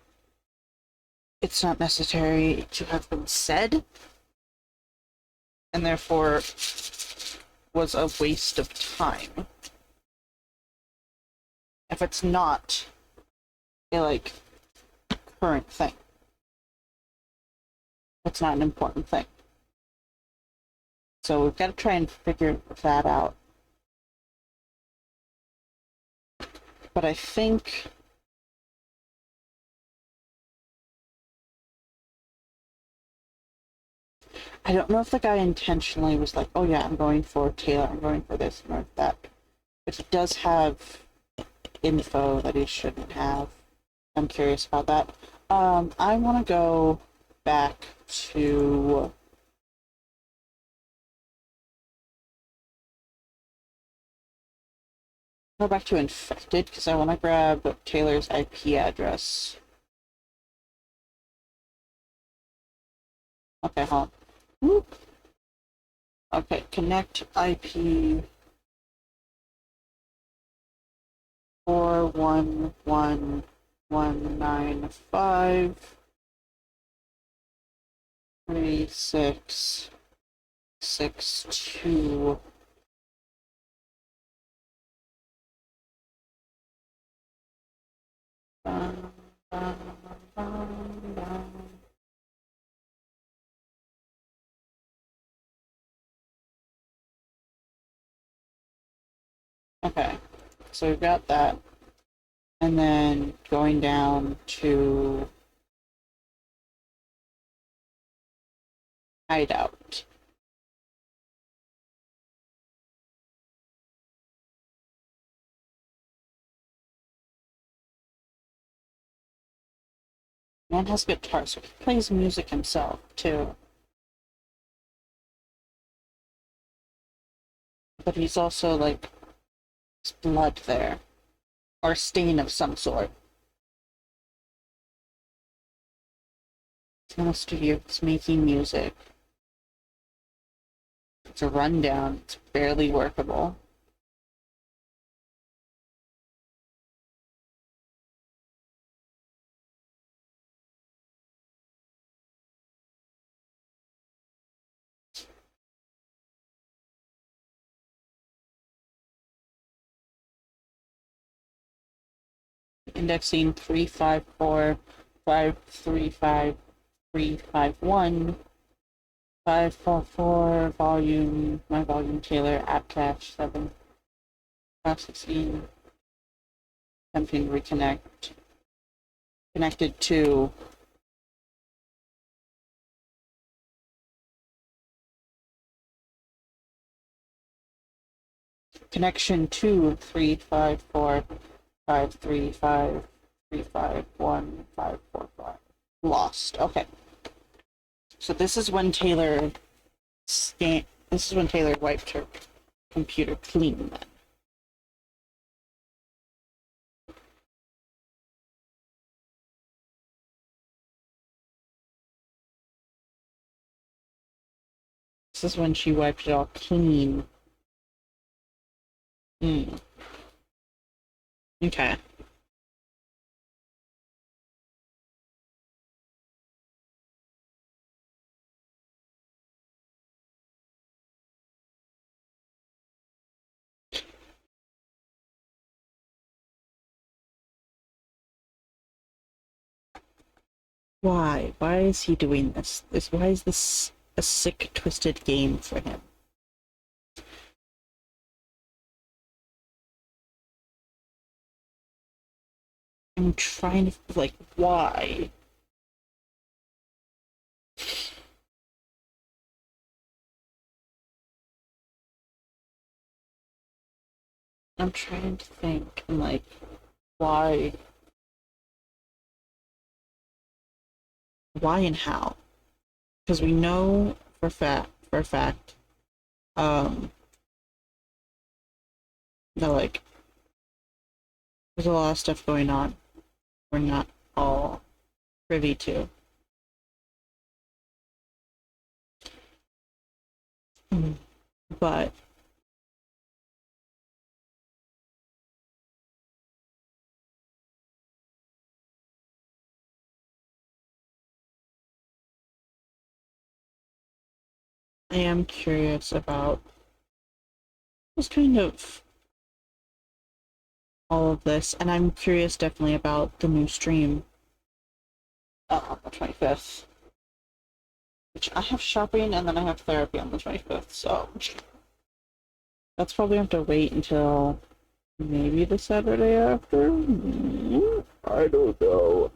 it's not necessary to have been said, and therefore was a waste of time. If it's not a current thing, it's not an important thing. So we've got to try and figure that out. But I think I don't know if the guy intentionally was like, oh yeah, I'm going for Taylor, I'm going for this and that. But he does have info that he shouldn't have. I'm curious about that. I want to go back to Infected, because I want to grab Taylor's IP address. Okay, hold on. Whoop. Okay, connect IP 411.195.3662. Okay, so we've got that. And then going down to hideout. Man has guitar, so he plays music himself too. But he's also like, there's blood there, or a stain of some sort. It's in a studio. It's making music. It's a rundown. It's barely workable. Indexing 354, 535, 351, 544, volume, my volume Taylor, app cache 7, 516, attempting to reconnect, connected to connection to 354, 535, 351, 545. Lost. Okay. So this is when Taylor wiped her computer clean then. This is when she wiped it all clean. Okay. Why? Why is he doing this? Why is this a sick, twisted game for him? I'm trying to, like, why? I'm trying to think, like, why? Why and how? Because we know for a fact, that, like, there's a lot of stuff going on we're not all privy to. But I am curious about just kind of all of this, and I'm curious definitely about the new stream on the 25th, which I have shopping and then I have therapy on the 25th, so that's probably have to wait until maybe the Saturday after. I don't know.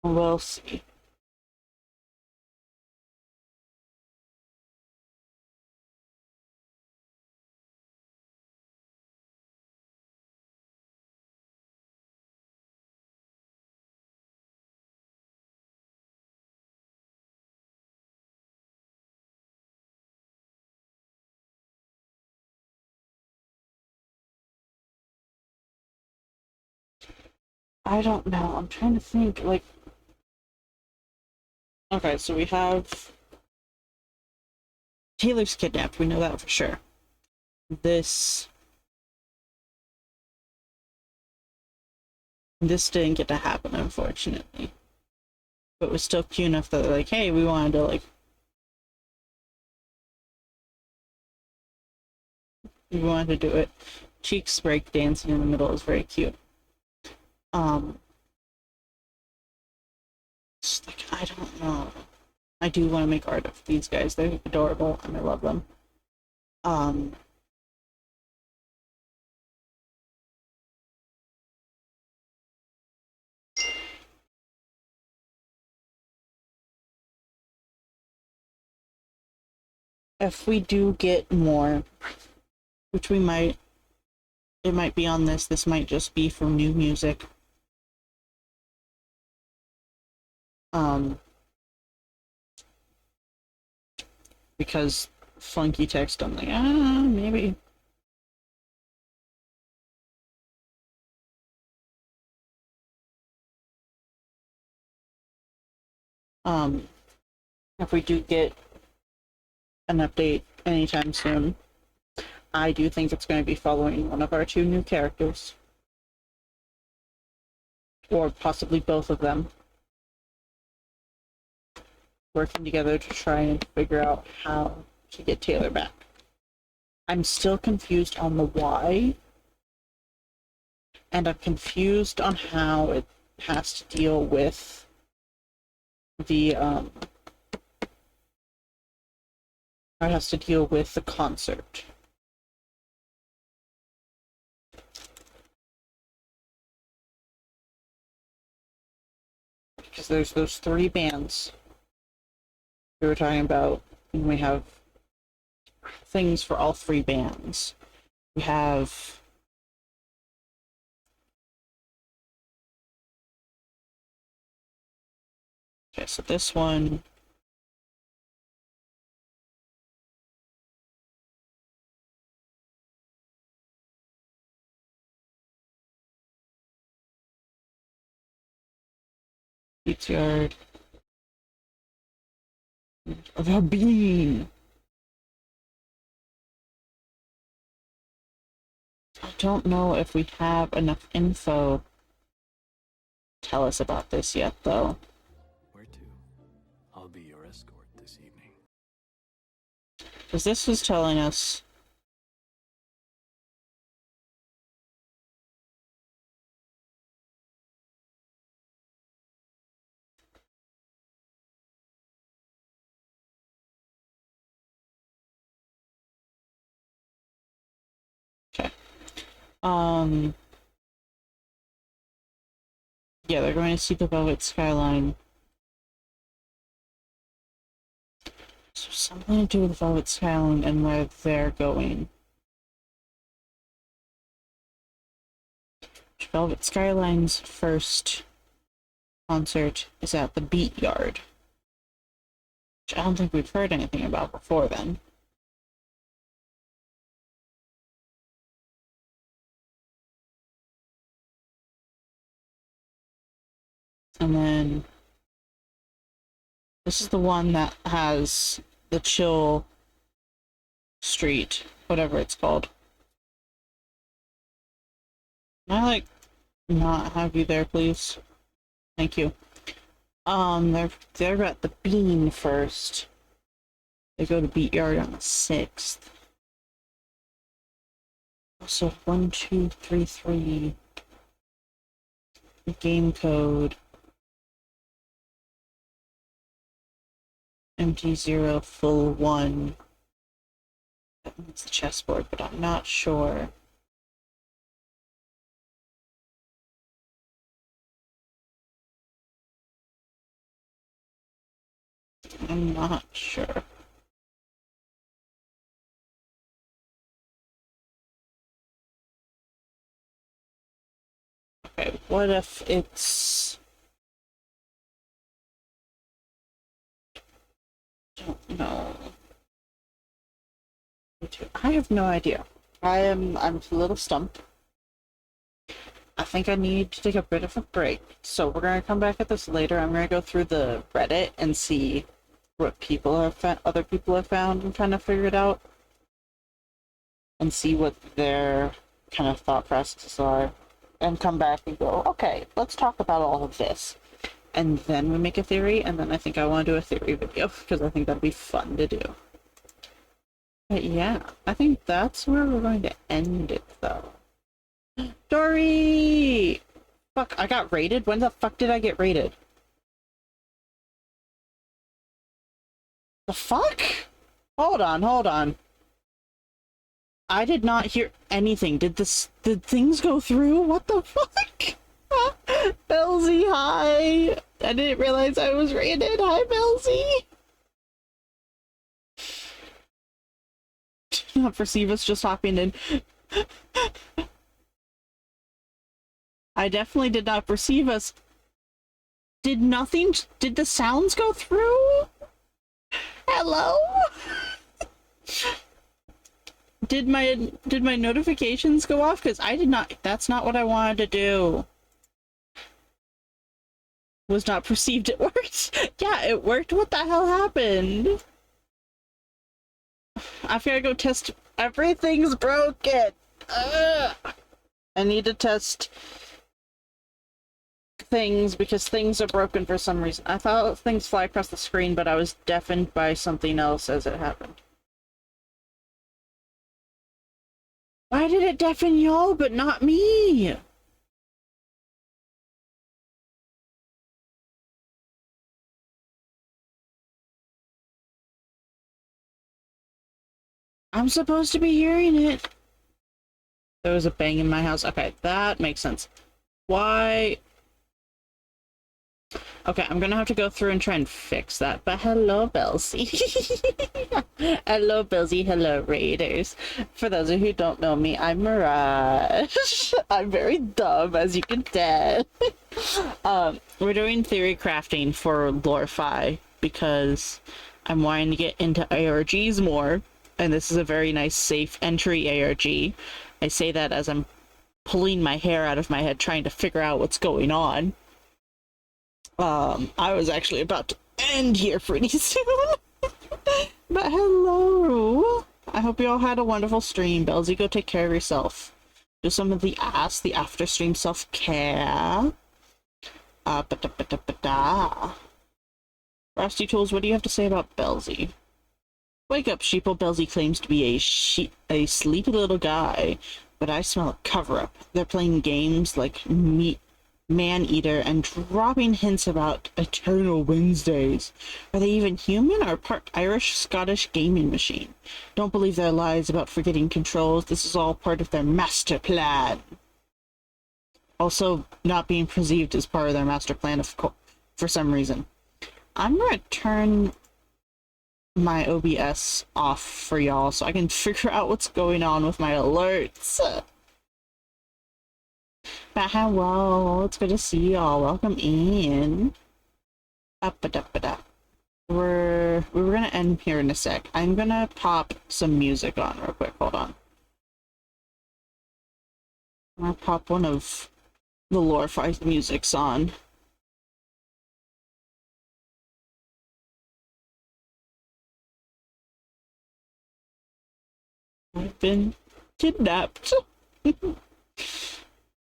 We'll see. I don't know. I'm trying to think, like, okay, so we have Taylor's kidnapped. We know that for sure. This didn't get to happen, unfortunately. But was still cute enough that they're like, hey, we wanted to, like, we wanted to do it. Cheeks break dancing in the middle is very cute. Just, like, I don't know. I do want to make art of these guys. They're adorable and I love them. if we do get more, which we might, it might be on this. This might just be for new music. Because funky text, I'm like, maybe. If we do get an update anytime soon, I do think it's going to be following one of our two new characters. Or possibly both of them. Working together to try and figure out how to get Taylor back. I'm still confused on the why. And I'm confused on how it has to deal with the, concert. Because there's those 3 bands we were talking about, and we have things for all 3 bands. We have okay, so this one yard of a bean. I don't know if we have enough info to tell us about this yet, though. Where to? I'll be your escort this evening. Because this was telling us okay. Yeah, they're going to see the Velvet Skyline. So something to do with Velvet Skyline and where they're going. Velvet Skyline's first concert is at the Beat Yard, which I don't think we've heard anything about before then. And then this is the one that has the chill street, whatever it's called. Can I, like, not have you there, please? Thank you. They're at the Bean first. They go to Beat Yard on the 6th. Also, 1233. Game code. MT0 full 1. That means the chessboard, but I'm not sure. I'm not sure. Okay, what if it's... I don't know. I have no idea. I'm a little stumped. I think I need to take a bit of a break. So we're gonna come back at this later. I'm gonna go through the Reddit and see what other people have found and kind of figure it out. And see what their kind of thought processes are. And come back and go, okay, let's talk about all of this. And then we make a theory, and then I think I want to do a theory video, because I think that'd be fun to do. But yeah, I think that's where we're going to end it, though. Dory! Fuck, I got raided? When the fuck did I get raided? The fuck? Hold on. I did not hear anything. Did things go through? What the fuck? Belzy, hi! I didn't realize I was raided. Hi, Belzy! not perceive us just hopping in. I definitely did not perceive us. Did the sounds go through? Hello? Did my notifications go off? Because I did not, that's not what I wanted to do. Was not perceived, it worked. Yeah, it worked. What the hell happened? I've gotta go test. Everything's broken. Ugh. I need to test things because things are broken for some reason. I thought things fly across the screen, but I was deafened by something else as it happened. Why did it deafen y'all, but not me? I'm supposed to be hearing it. There was a bang in my house. Okay, that makes sense. Why? Okay, I'm gonna have to go through and try and fix that. But hello, Belzy. Hello, Belzy. Hello, Raiders. For those of you who don't know me, I'm Mirage. I'm very dumb, as you can tell. We're doing theory crafting for Lorify because I'm wanting to get into ARGs more, and this is a very nice, safe entry ARG. I say that as I'm pulling my hair out of my head trying to figure out what's going on. I was actually about to end here pretty soon. But hello! I hope you all had a wonderful stream. Belzy, go take care of yourself. Do some of the after stream self-care. Rusty Tools, what do you have to say about Belzy? Wake up, sheeple. Belzy claims to be a sleepy little guy, but I smell a cover-up. They're playing games like Man-Eater and dropping hints about Eternal Wednesdays. Are they even human or part Irish-Scottish gaming machine? Don't believe their lies about forgetting controls. This is all part of their master plan. Also, not being perceived as part of their master plan, for some reason. I'm gonna turn my OBS off for y'all so I can figure out what's going on with my alerts. But hello, it's good to see y'all. Welcome in. We were gonna end here in a sec. I'm gonna pop some music on real quick. Hold on. I'm gonna pop one of the Lorify music's on. I've been kidnapped.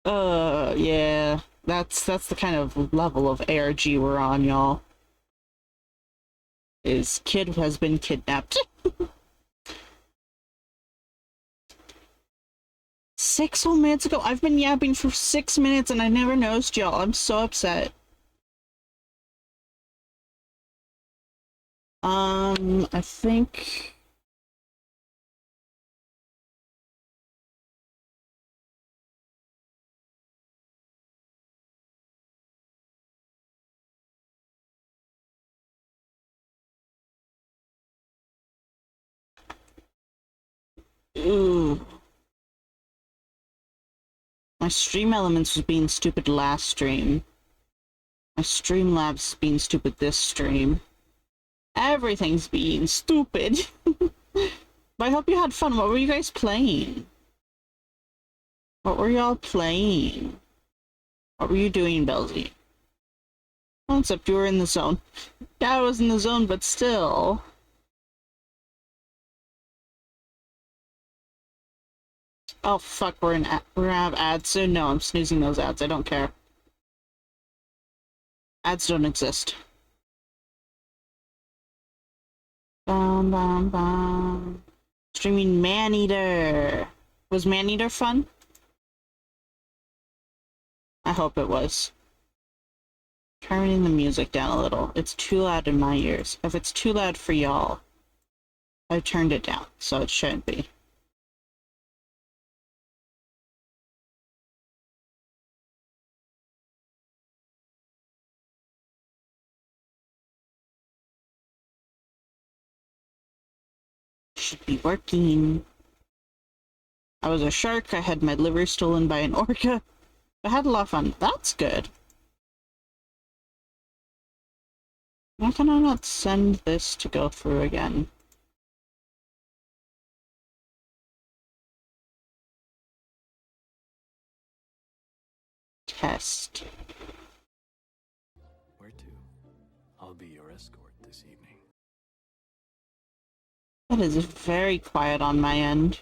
Yeah. That's the kind of level of ARG we're on, y'all. Kid has been kidnapped. 6 whole minutes ago? I've been yapping for 6 minutes and I never noticed y'all. I'm so upset. I think... Ooh. My Stream Elements was being stupid last stream. My Streamlabs is being stupid this stream. Everything's being stupid. But I hope you had fun. What were you guys playing? What were y'all playing? What were you doing, Belzy? Well, except you were in the zone. Yeah, I was in the zone, but still. Oh fuck, we're gonna have ads soon? No, I'm snoozing those ads. I don't care. Ads don't exist. Bum bum bum. Streaming Man-Eater. Was Man-Eater fun? I hope it was. Turning the music down a little. It's too loud in my ears. If it's too loud for y'all, I turned it down, so it shouldn't be. Should be working. I was a shark, I had my liver stolen by an orca. I had a lot of fun. That's good. Why can I not send this to go through again? Test. Where to? I'll be your escort this evening. That is very quiet on my end.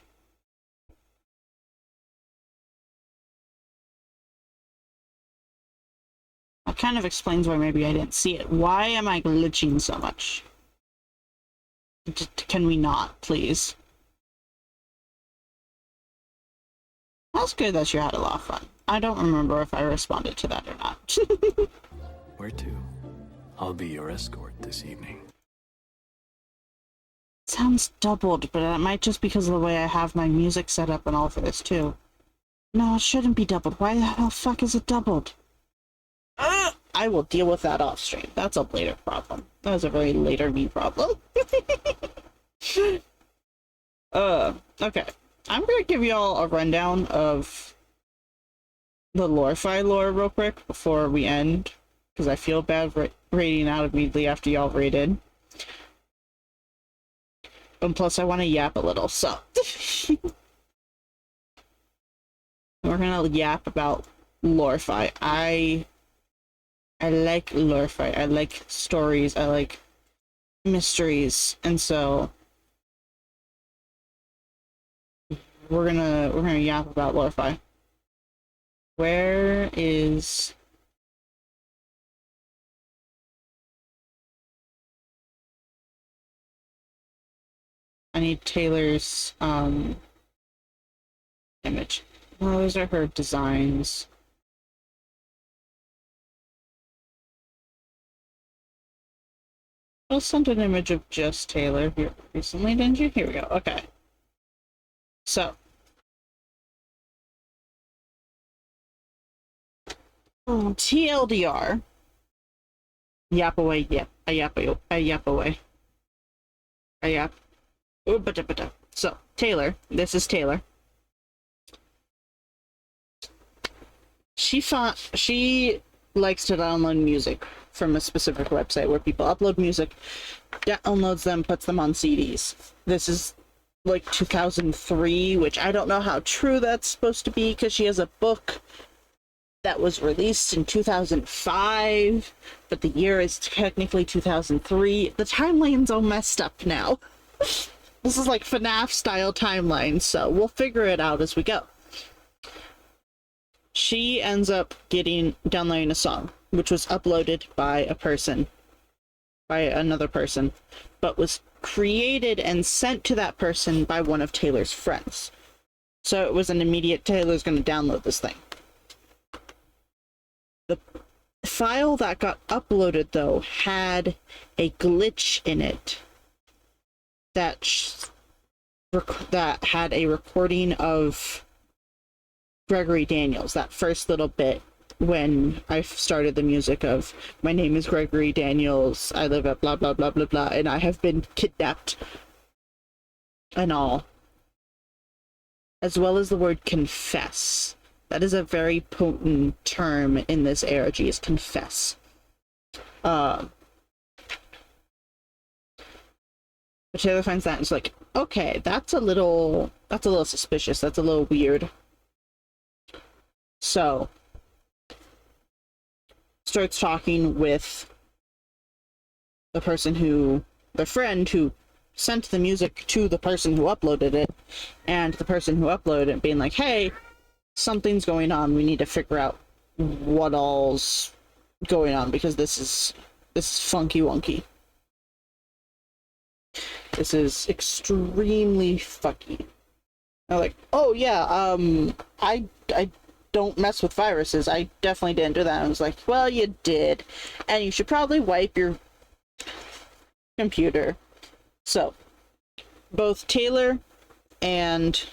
That kind of explains why maybe I didn't see it. Why am I glitching so much? Can we not, please? That's good that you had a lot of fun. I don't remember if I responded to that or not. Where to? I'll be your escort this evening. Sounds doubled, but that might just because of the way I have my music set up and all for this too. No, it shouldn't be doubled. Why the hell fuck is it doubled? I will deal with that off stream. That's a later problem. That was a very later me problem. Okay. I'm gonna give y'all a rundown of the Lorify lore real quick before we end, because I feel bad raiding out immediately after y'all raided. And plus I want to yap a little, so. We're gonna yap about Lorify. I like Lorify. I like stories. I like mysteries, and so we're gonna yap about Lorify. Where is I need Taylor's image. Well, those are her designs. I'll send an image of just Taylor here recently, didn't you? Here we go. Okay. So. TLDR. Yap away, yep. I yap away. I yap. So, Taylor. This is Taylor. She likes to download music from a specific website where people upload music, downloads them, puts them on CDs. This is like 2003, which I don't know how true that's supposed to be because she has a book that was released in 2005, but the year is technically 2003. The timeline's all messed up now. This is like FNAF style timeline, so we'll figure it out as we go. She ends up downloading a song, which was uploaded by another person, but was created and sent to that person by one of Taylor's friends. So it was an immediate, Taylor's going to download this thing. The file that got uploaded, though, had a glitch in it that had a recording of Gregory Daniels, that first little bit when I started the music of "My name is Gregory Daniels, I live at blah blah blah blah blah, and I have been kidnapped," and all, as well as the word confess. That is a very potent term in this ARG, is confess. But Taylor finds that and is like, okay, that's a little suspicious, that's a little weird. So, starts talking with the friend who sent the music to the person who uploaded it, and the person who uploaded it being like, hey, something's going on, we need to figure out what all's going on, because this is funky wonky. This is extremely fucky. I'm like, oh yeah, I don't mess with viruses. I definitely didn't do that. I was like, well, you did. And you should probably wipe your computer. So, both Taylor and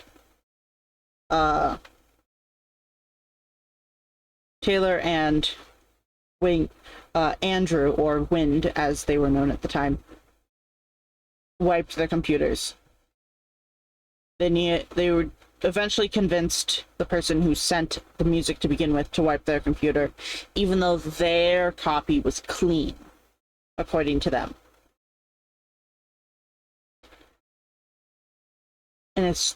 Andrew, or Wind as they were known at the time, wiped their computers. They eventually convinced the person who sent the music to begin with to wipe their computer, even though their copy was clean, according to them. And it's...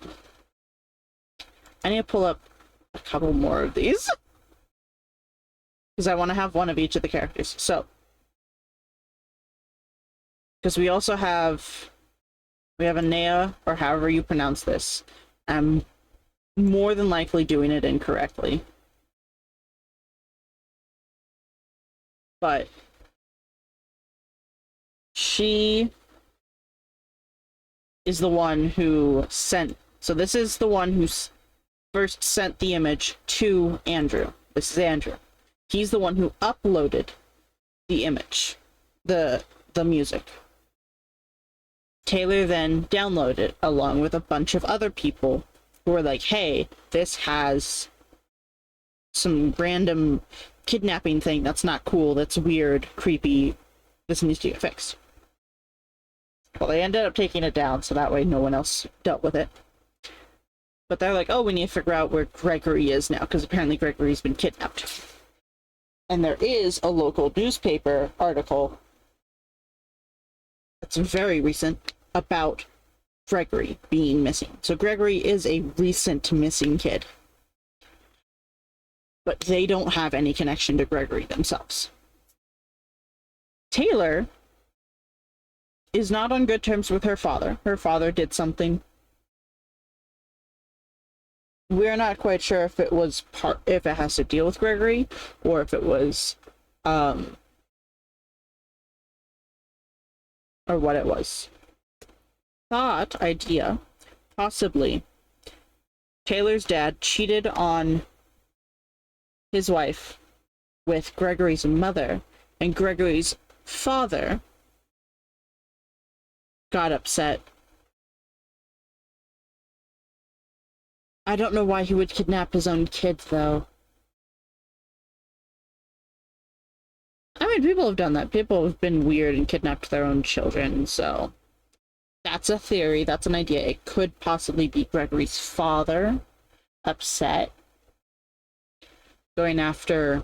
I need to pull up a couple more of these, because I want to have one of each of the characters. So, because we also have... We have Anea, or however you pronounce this. I'm more than likely doing it incorrectly. But she is the one who sent... So this is the one who first sent the image to Andrew. This is Andrew. He's the one who uploaded the image, the music. Taylor then downloaded it along with a bunch of other people who were like, hey, this has some random kidnapping thing that's not cool, that's weird, creepy, this needs to get fixed. Well, they ended up taking it down, so that way no one else dealt with it. But they're like, oh, we need to figure out where Gregory is now, because apparently Gregory's been kidnapped. And there is a local newspaper article that's very recent about Gregory being missing. So Gregory is a recent missing kid. But they don't have any connection to Gregory themselves. Taylor is not on good terms with her father. Her father did something. We're not quite sure if it was if it has to deal with Gregory, or if it was, or what it was. Idea, possibly, Taylor's dad cheated on his wife with Gregory's mother, and Gregory's father got upset. I don't know why he would kidnap his own kid, though. I mean, people have done that. People have been weird and kidnapped their own children, so... That's a theory, that's an idea. It could possibly be Gregory's father upset, going after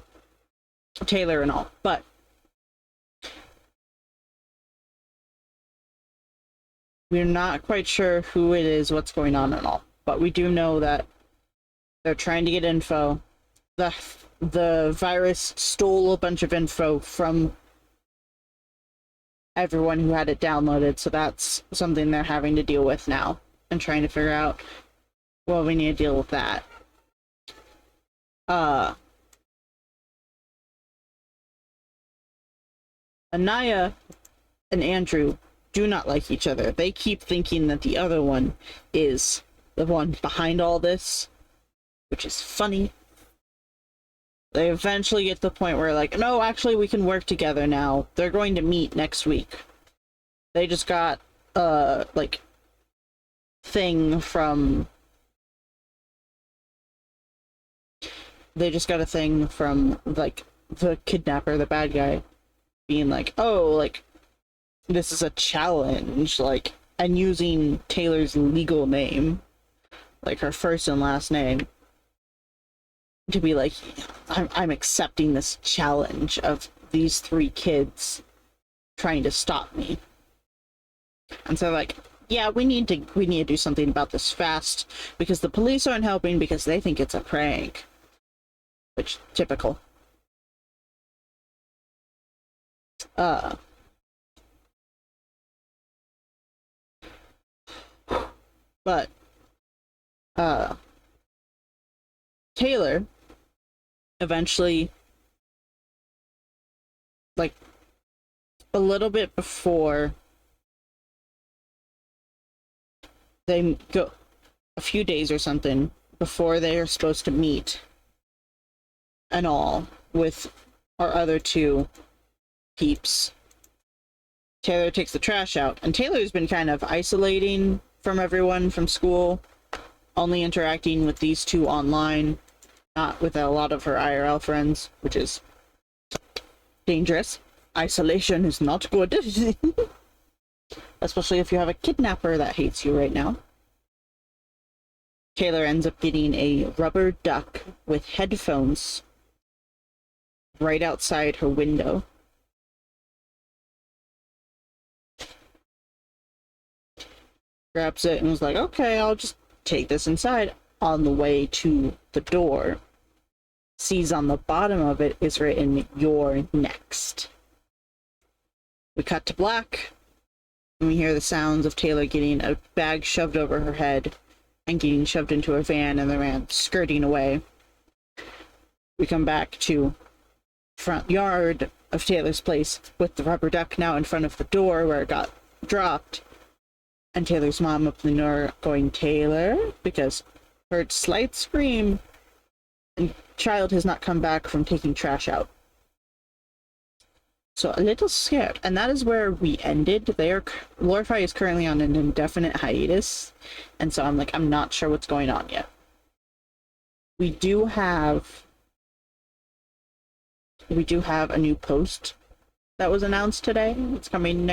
Taylor and all, but we're not quite sure who it is, what's going on and all. But we do know that they're trying to get info. The virus stole a bunch of info from everyone who had it downloaded, so that's something they're having to deal with now, and trying to figure out, well, we need to deal with that. Anaya and Andrew do not like each other. They keep thinking that the other one is the one behind all this, which is funny. They eventually get to the point where, like, no, actually, we can work together now. They're going to meet next week. They just got, like, thing from... They just got a thing from, like, the kidnapper, the bad guy, being like, oh, like, this is a challenge, like, and using Taylor's legal name, like, her first and last name, to be like, I'm accepting this challenge of these 3 kids trying to stop me. And so, like, yeah, we need to do something about this fast, because the police aren't helping because they think it's a prank. Which, typical. But Taylor eventually, like, a little bit before they go, a few days or something before they are supposed to meet and all with our other 2 peeps, Taylor takes the trash out, and Taylor's been kind of isolating from everyone from school, only interacting with these 2 online, not with a lot of her IRL friends, which is dangerous. Isolation is not good. Especially if you have a kidnapper that hates you right now. Taylor ends up getting a rubber duck with headphones right outside her window. Grabs it and was like, okay, I'll just take this inside. On the way to the door, sees on the bottom of it is written, "You're next." We cut to black, and we hear the sounds of Taylor getting a bag shoved over her head and getting shoved into a van, and the van skirting away. We come back to front yard of Taylor's place with the rubber duck now in front of the door where it got dropped, and Taylor's mom up the door going, "Taylor?" because heard slight scream, and child has not come back from taking trash out. So a little scared, and that is where we ended. Lorify is currently on an indefinite hiatus, and so I'm like, I'm not sure what's going on yet. We do have a new post that was announced today. It's coming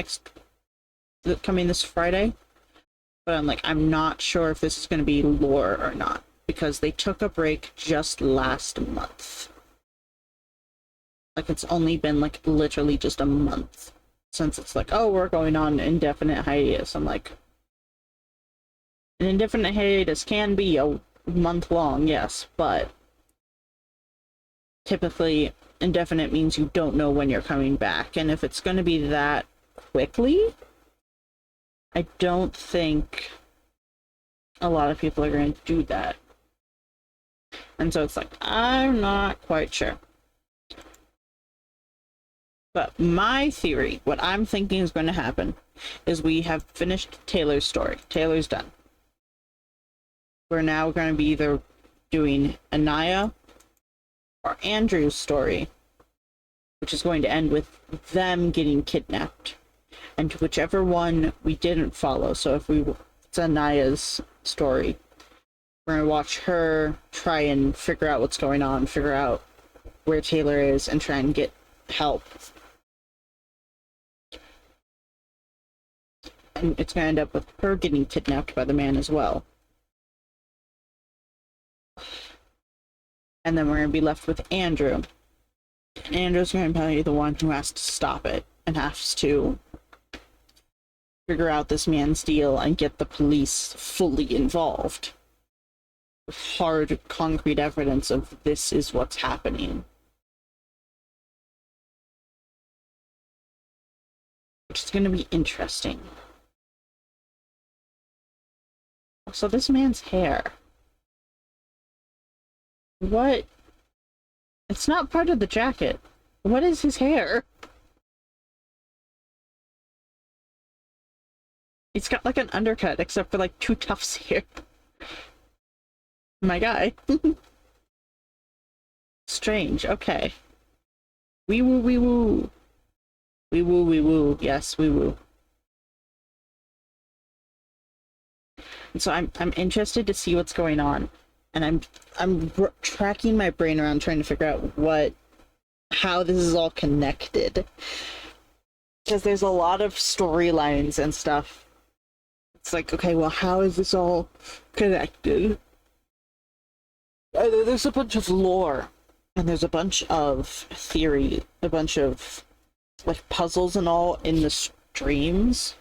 this Friday. But I'm like, I'm not sure if this is going to be lore or not, because they took a break just last month. Like, it's only been like literally just a month since it's like, oh, we're going on indefinite hiatus. I'm like, an indefinite hiatus can be a month long, yes, but typically indefinite means you don't know when you're coming back. And if it's going to be that quickly, I don't think a lot of people are going to do that. And so it's like, I'm not quite sure. But my theory, what I'm thinking is going to happen, is we have finished Taylor's story. Taylor's done. We're now going to be either doing Anaya or Andrew's story, which is going to end with them getting kidnapped. And whichever one we didn't follow, so if it's Anaya's story, we're going to watch her try and figure out what's going on, figure out where Taylor is, and try and get help. And it's going to end up with her getting kidnapped by the man as well. And then we're going to be left with Andrew. And Andrew's going to be the one who has to stop it and has to figure out this man's deal and get the police fully involved with hard, concrete evidence of this is what's happening. Which is going to be interesting. So this man's hair. What? It's not part of the jacket. What is his hair? He's got like an undercut, except for like two tufts here. My guy. Strange, okay. Wee woo, wee woo. Wee woo, wee woo. Yes, wee woo. And so I'm interested to see what's going on. And I'm tracking my brain around trying to figure out how this is all connected. Because there's a lot of storylines and stuff. It's like, okay, well, how is this all connected? There's a bunch of lore, and there's a bunch of theory, a bunch of like puzzles and all in the streams.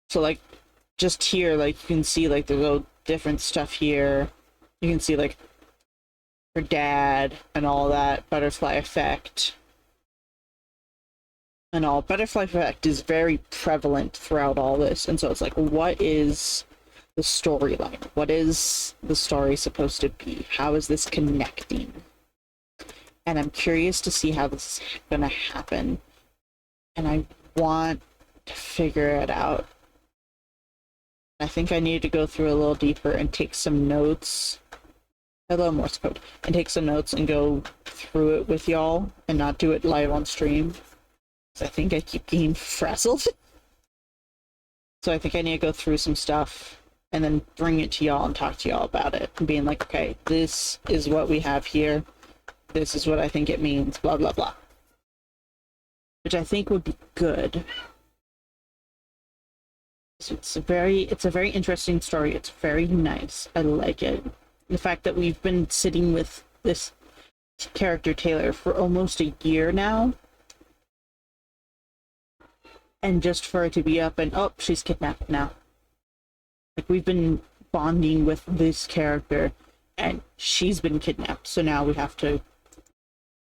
So like, just here, like you can see like there's all different stuff here. You can see like her dad and all that, butterfly effect. And all. Butterfly effect is very prevalent throughout all this. And so it's like, what is the storyline? What is the story supposed to be? How is this connecting? And I'm curious to see how this is gonna happen. And I want to figure it out. I think I need to go through a little deeper and take some notes. Hello, Morse code. And take some notes and go through it with y'all and not do it live on stream. I think I keep getting frazzled. So I think I need to go through some stuff and then bring it to y'all and talk to y'all about it. And being like, okay, this is what we have here. This is what I think it means, blah, blah, blah. Which I think would be good. It's a very interesting story. It's very nice. I like it. The fact that we've been sitting with this character Taylor for almost a year now, and just for it to be up and oh, she's kidnapped now. Like, we've been bonding with this character and she's been kidnapped, so now we have to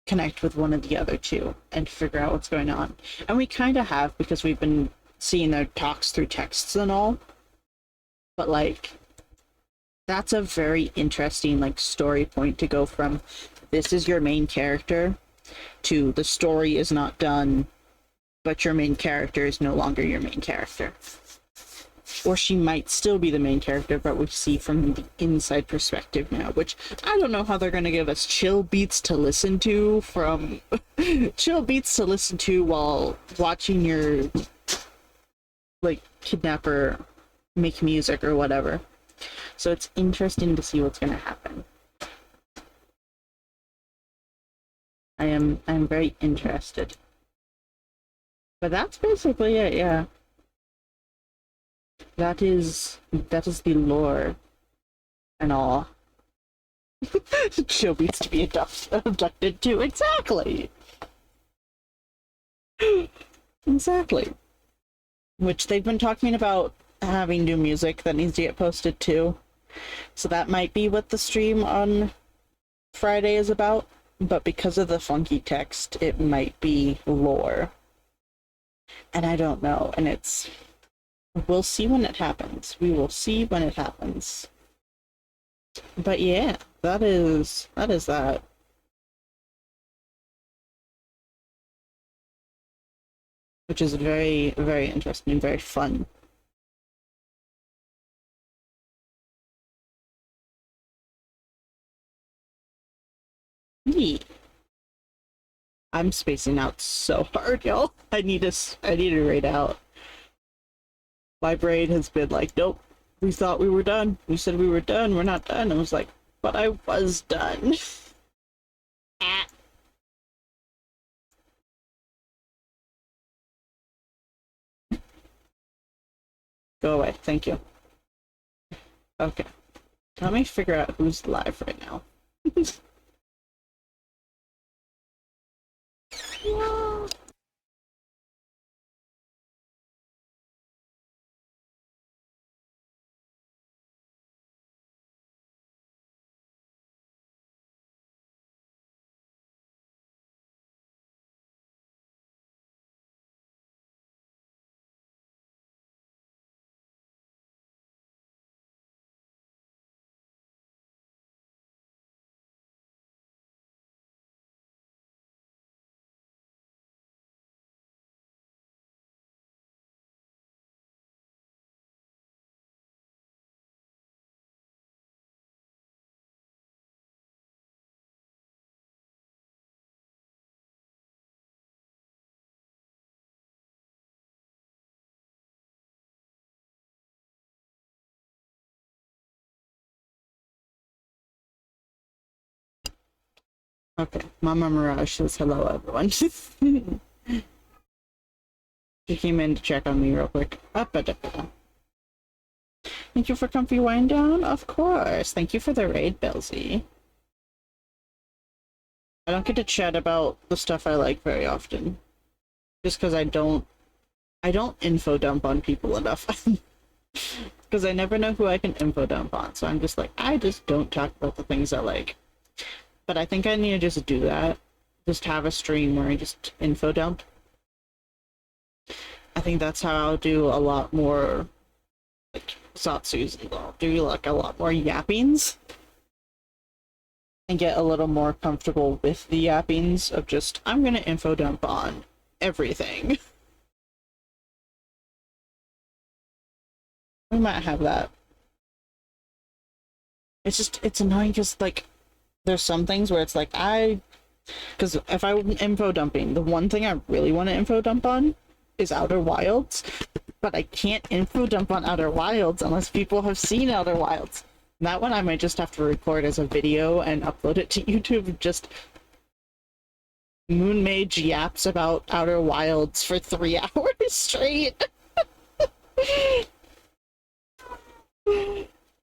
connect with one of the other two and figure out what's going on. And we kind of have, because we've been seeing their talks through texts and all. But like, that's a very interesting like story point to go from this is your main character to the story is not done, but your main character is no longer your main character. Or she might still be the main character, but we see from the inside perspective now, which I don't know how they're going to give us chill beats to listen to from chill beats to listen to while watching your like kidnapper make music or whatever. So it's interesting to see what's going to happen. I'm very interested. But that's basically it, yeah. That is the lore and all. Chill beats to be abducted too. Exactly. Exactly. Which they've been talking about having new music that needs to get posted too. So that might be what the stream on Friday is about. But because of the funky text, it might be lore. And I don't know. And it's... we'll see when it happens. We will see when it happens. But yeah, that is that. Which is very, very interesting and very fun. Neat. I'm spacing out so hard, y'all. I need to raid out. My brain has been like, nope, we thought we were done. We said we were done. We're not done. I was like, but I was done. Ah. Go away. Thank you. Okay. Let me figure out who's live right now. Yeah. Okay, Mama Mirage says hello, everyone. She came in to check on me real quick. Thank you for comfy wind down. Of course. Thank you for the raid, Belzy. I don't get to chat about the stuff I like very often, just because I don't info dump on people enough. Because I never know who I can info dump on, so I'm just like, I just don't talk about the things I like. But I think I need to just do that. Just have a stream where I just info dump. I think that's how I'll do a lot more, like, Satsu's. I'll do, like, a lot more yappings. And get a little more comfortable with the yappings of just, I'm gonna info dump on everything. We might have that. It's just, it's annoying because, like, there's some things where it's like, because if I'm info dumping, the one thing I really want to info dump on is Outer Wilds, but I can't info dump on Outer Wilds unless people have seen Outer Wilds. And that one I might just have to record as a video and upload it to YouTube. Just Moon Mage yaps about Outer Wilds for 3 hours straight.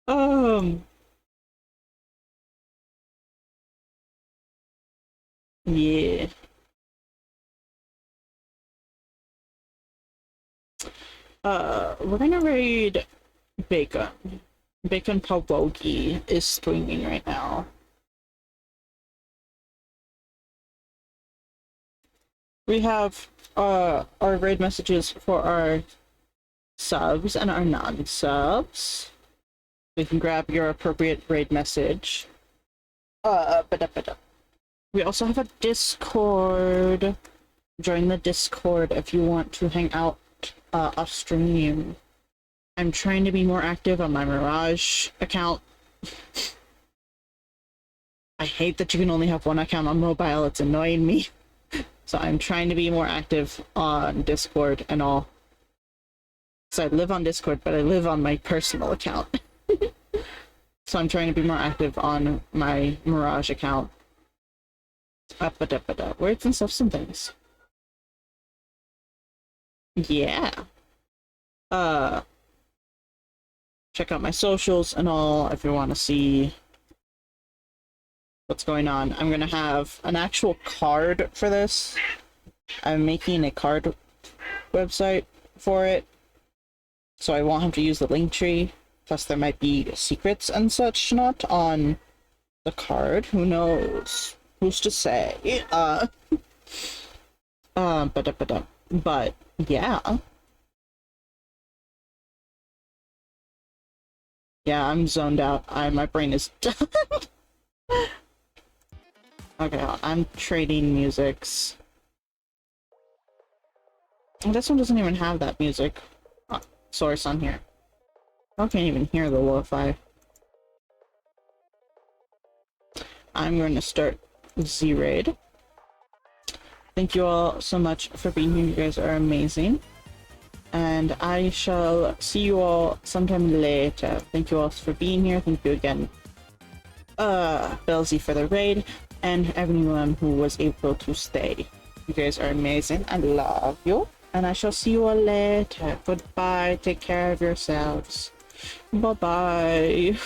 Um, yeah. We're gonna raid Bacon. Bacon Pawogi is streaming right now. We have our raid messages for our subs and our non-subs. You can grab your appropriate raid message. We also have a Discord. Join the Discord if you want to hang out off stream. I'm trying to be more active on my Mirage account. I hate that you can only have one account on mobile. It's annoying me. So I'm trying to be more active on Discord and all. So I live on Discord, but I live on my personal account. So I'm trying to be more active on my Mirage account. Words and stuff, some things. Yeah. Check out my socials and all if you want to see what's going on. I'm gonna have an actual card for this. I'm making a card website for it, so I won't have to use the link tree. Plus, there might be secrets and such not on the card. Who knows? Who's to say? But yeah. Yeah, I'm zoned out. My brain is done. Okay, I'm trading musics. This one doesn't even have that music source on here. I can't even hear the lo-fi. I'm going to start Z-Raid. Thank you all so much for being here. You guys are amazing. And I shall see you all sometime later. Thank you all for being here. Thank you again, Belzy, for the raid, and everyone who was able to stay. You guys are amazing. I love you. And I shall see you all later. Goodbye. Take care of yourselves. Bye-bye.